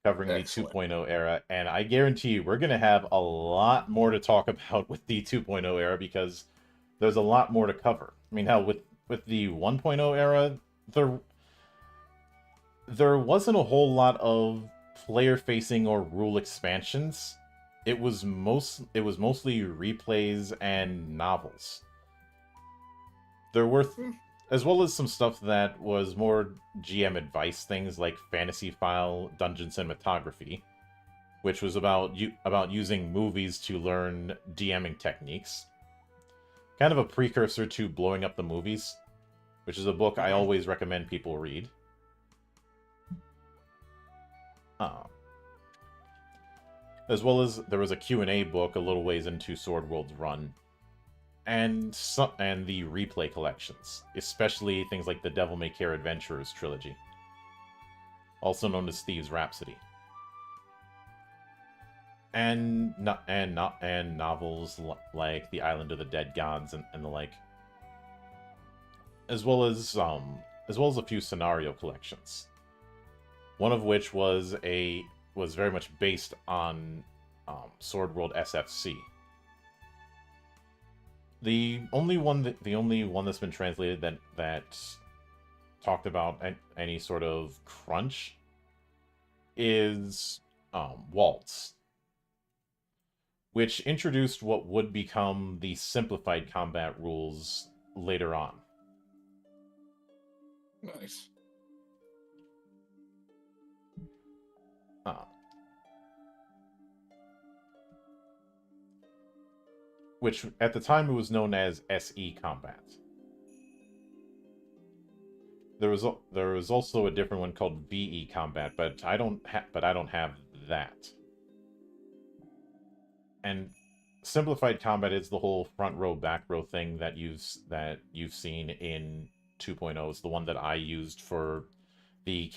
covering Excellent. the 2.0 era, and I guarantee you we're going to have a lot more to talk about with the 2.0 era, because there's a lot more to cover. I mean, hell, with the 1.0 era, there wasn't a whole lot of player-facing or rule expansions. It was mostly replays and novels. There were, as well as some stuff that was more GM advice, things like Fantasy File Dungeon Cinematography, which was about using movies to learn DMing techniques. Kind of a precursor to Blowing Up the Movies, which is a book I always recommend people read. As well as there was a Q&A book a little ways into Sword World's run, and the replay collections, especially things like the Devil May Care Adventurers trilogy, also known as Thieves' Rhapsody, and novels like The Island of the Dead Gods and the like, as well as a few scenario collections. One of which was very much based on Sword World SFC. The only one that's been translated that talked about any sort of crunch is Waltz, which introduced what would become the simplified combat rules later on. Nice. Which at the time it was known as SE Combat. There was also a different one called VE Combat, but I don't have that. And simplified combat is the whole front row back row thing that you've seen in 2.0. It's the one that I used for the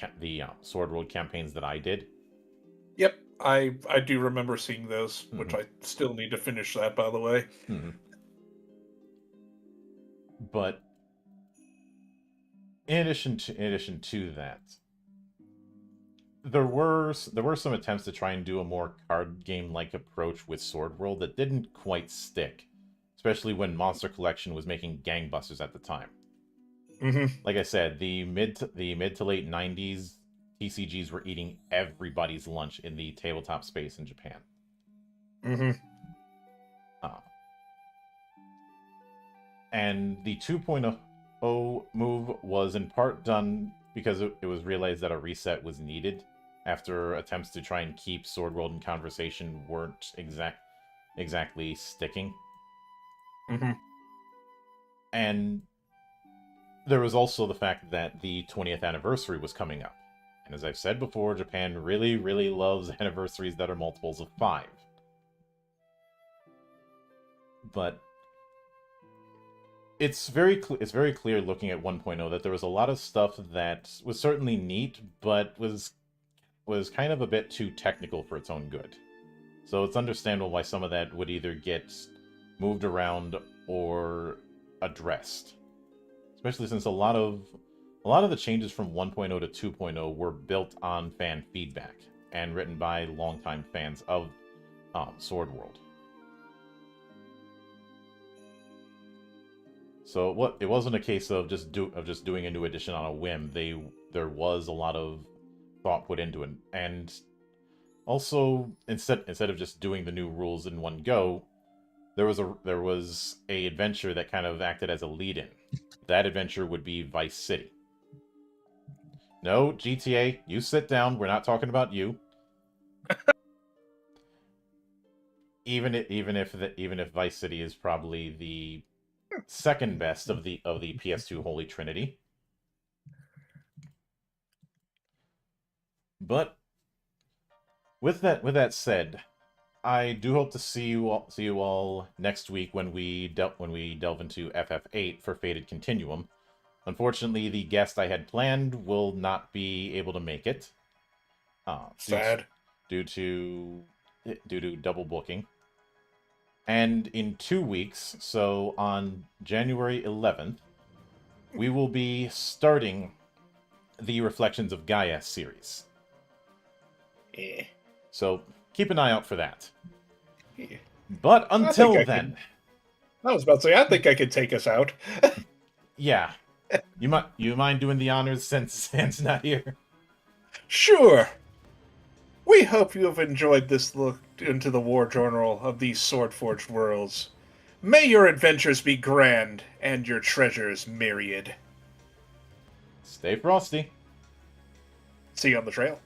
Sword World campaigns that I did. Yep, I do remember seeing those, which I still need to finish that, by the way. But in addition to that, there were some attempts to try and do a more card game like approach with Sword World that didn't quite stick, especially when Monster Collection was making gangbusters at the time. Like I said, the mid to late 90s, TCGs were eating everybody's lunch in the tabletop space in Japan. And the 2.0 move was in part done because it was realized that a reset was needed after attempts to try and keep Sword World in conversation weren't exactly sticking. And there was also the fact that the 20th anniversary was coming up. And as I've said before, Japan really, really loves anniversaries that are multiples of 5. But it's very clear looking at 1.0 that there was a lot of stuff that was certainly neat, but was kind of a bit too technical for its own good. So it's understandable why some of that would either get moved around or addressed. Especially since a lot of the changes from 1.0 to 2.0 were built on fan feedback and written by longtime fans of Sword World. So it wasn't a case of just doing a new edition on a whim. There was a lot of thought put into it. And also, instead of just doing the new rules in one go, there was a adventure that kind of acted as a lead-in. That adventure would be Vice City. No, GTA, you sit down. We're not talking about you. Even if Vice City is probably the second best of the PS2 Holy Trinity. But with that said, I do hope to see you all next week when we delve into FF8 for Fated Continuum. Unfortunately, the guest I had planned will not be able to make it. Sad. Due to double booking. And in 2 weeks, so on January 11th, we will be starting the Reflections of Gaia series. Yeah. So keep an eye out for that. Yeah. But until then... I was about to say, I think I could take us out. Yeah. You mind doing the honors since Sans not here? Sure. We hope you have enjoyed this look into the war journal of these Swordforged worlds. May your adventures be grand and your treasures myriad. Stay frosty. See you on the trail.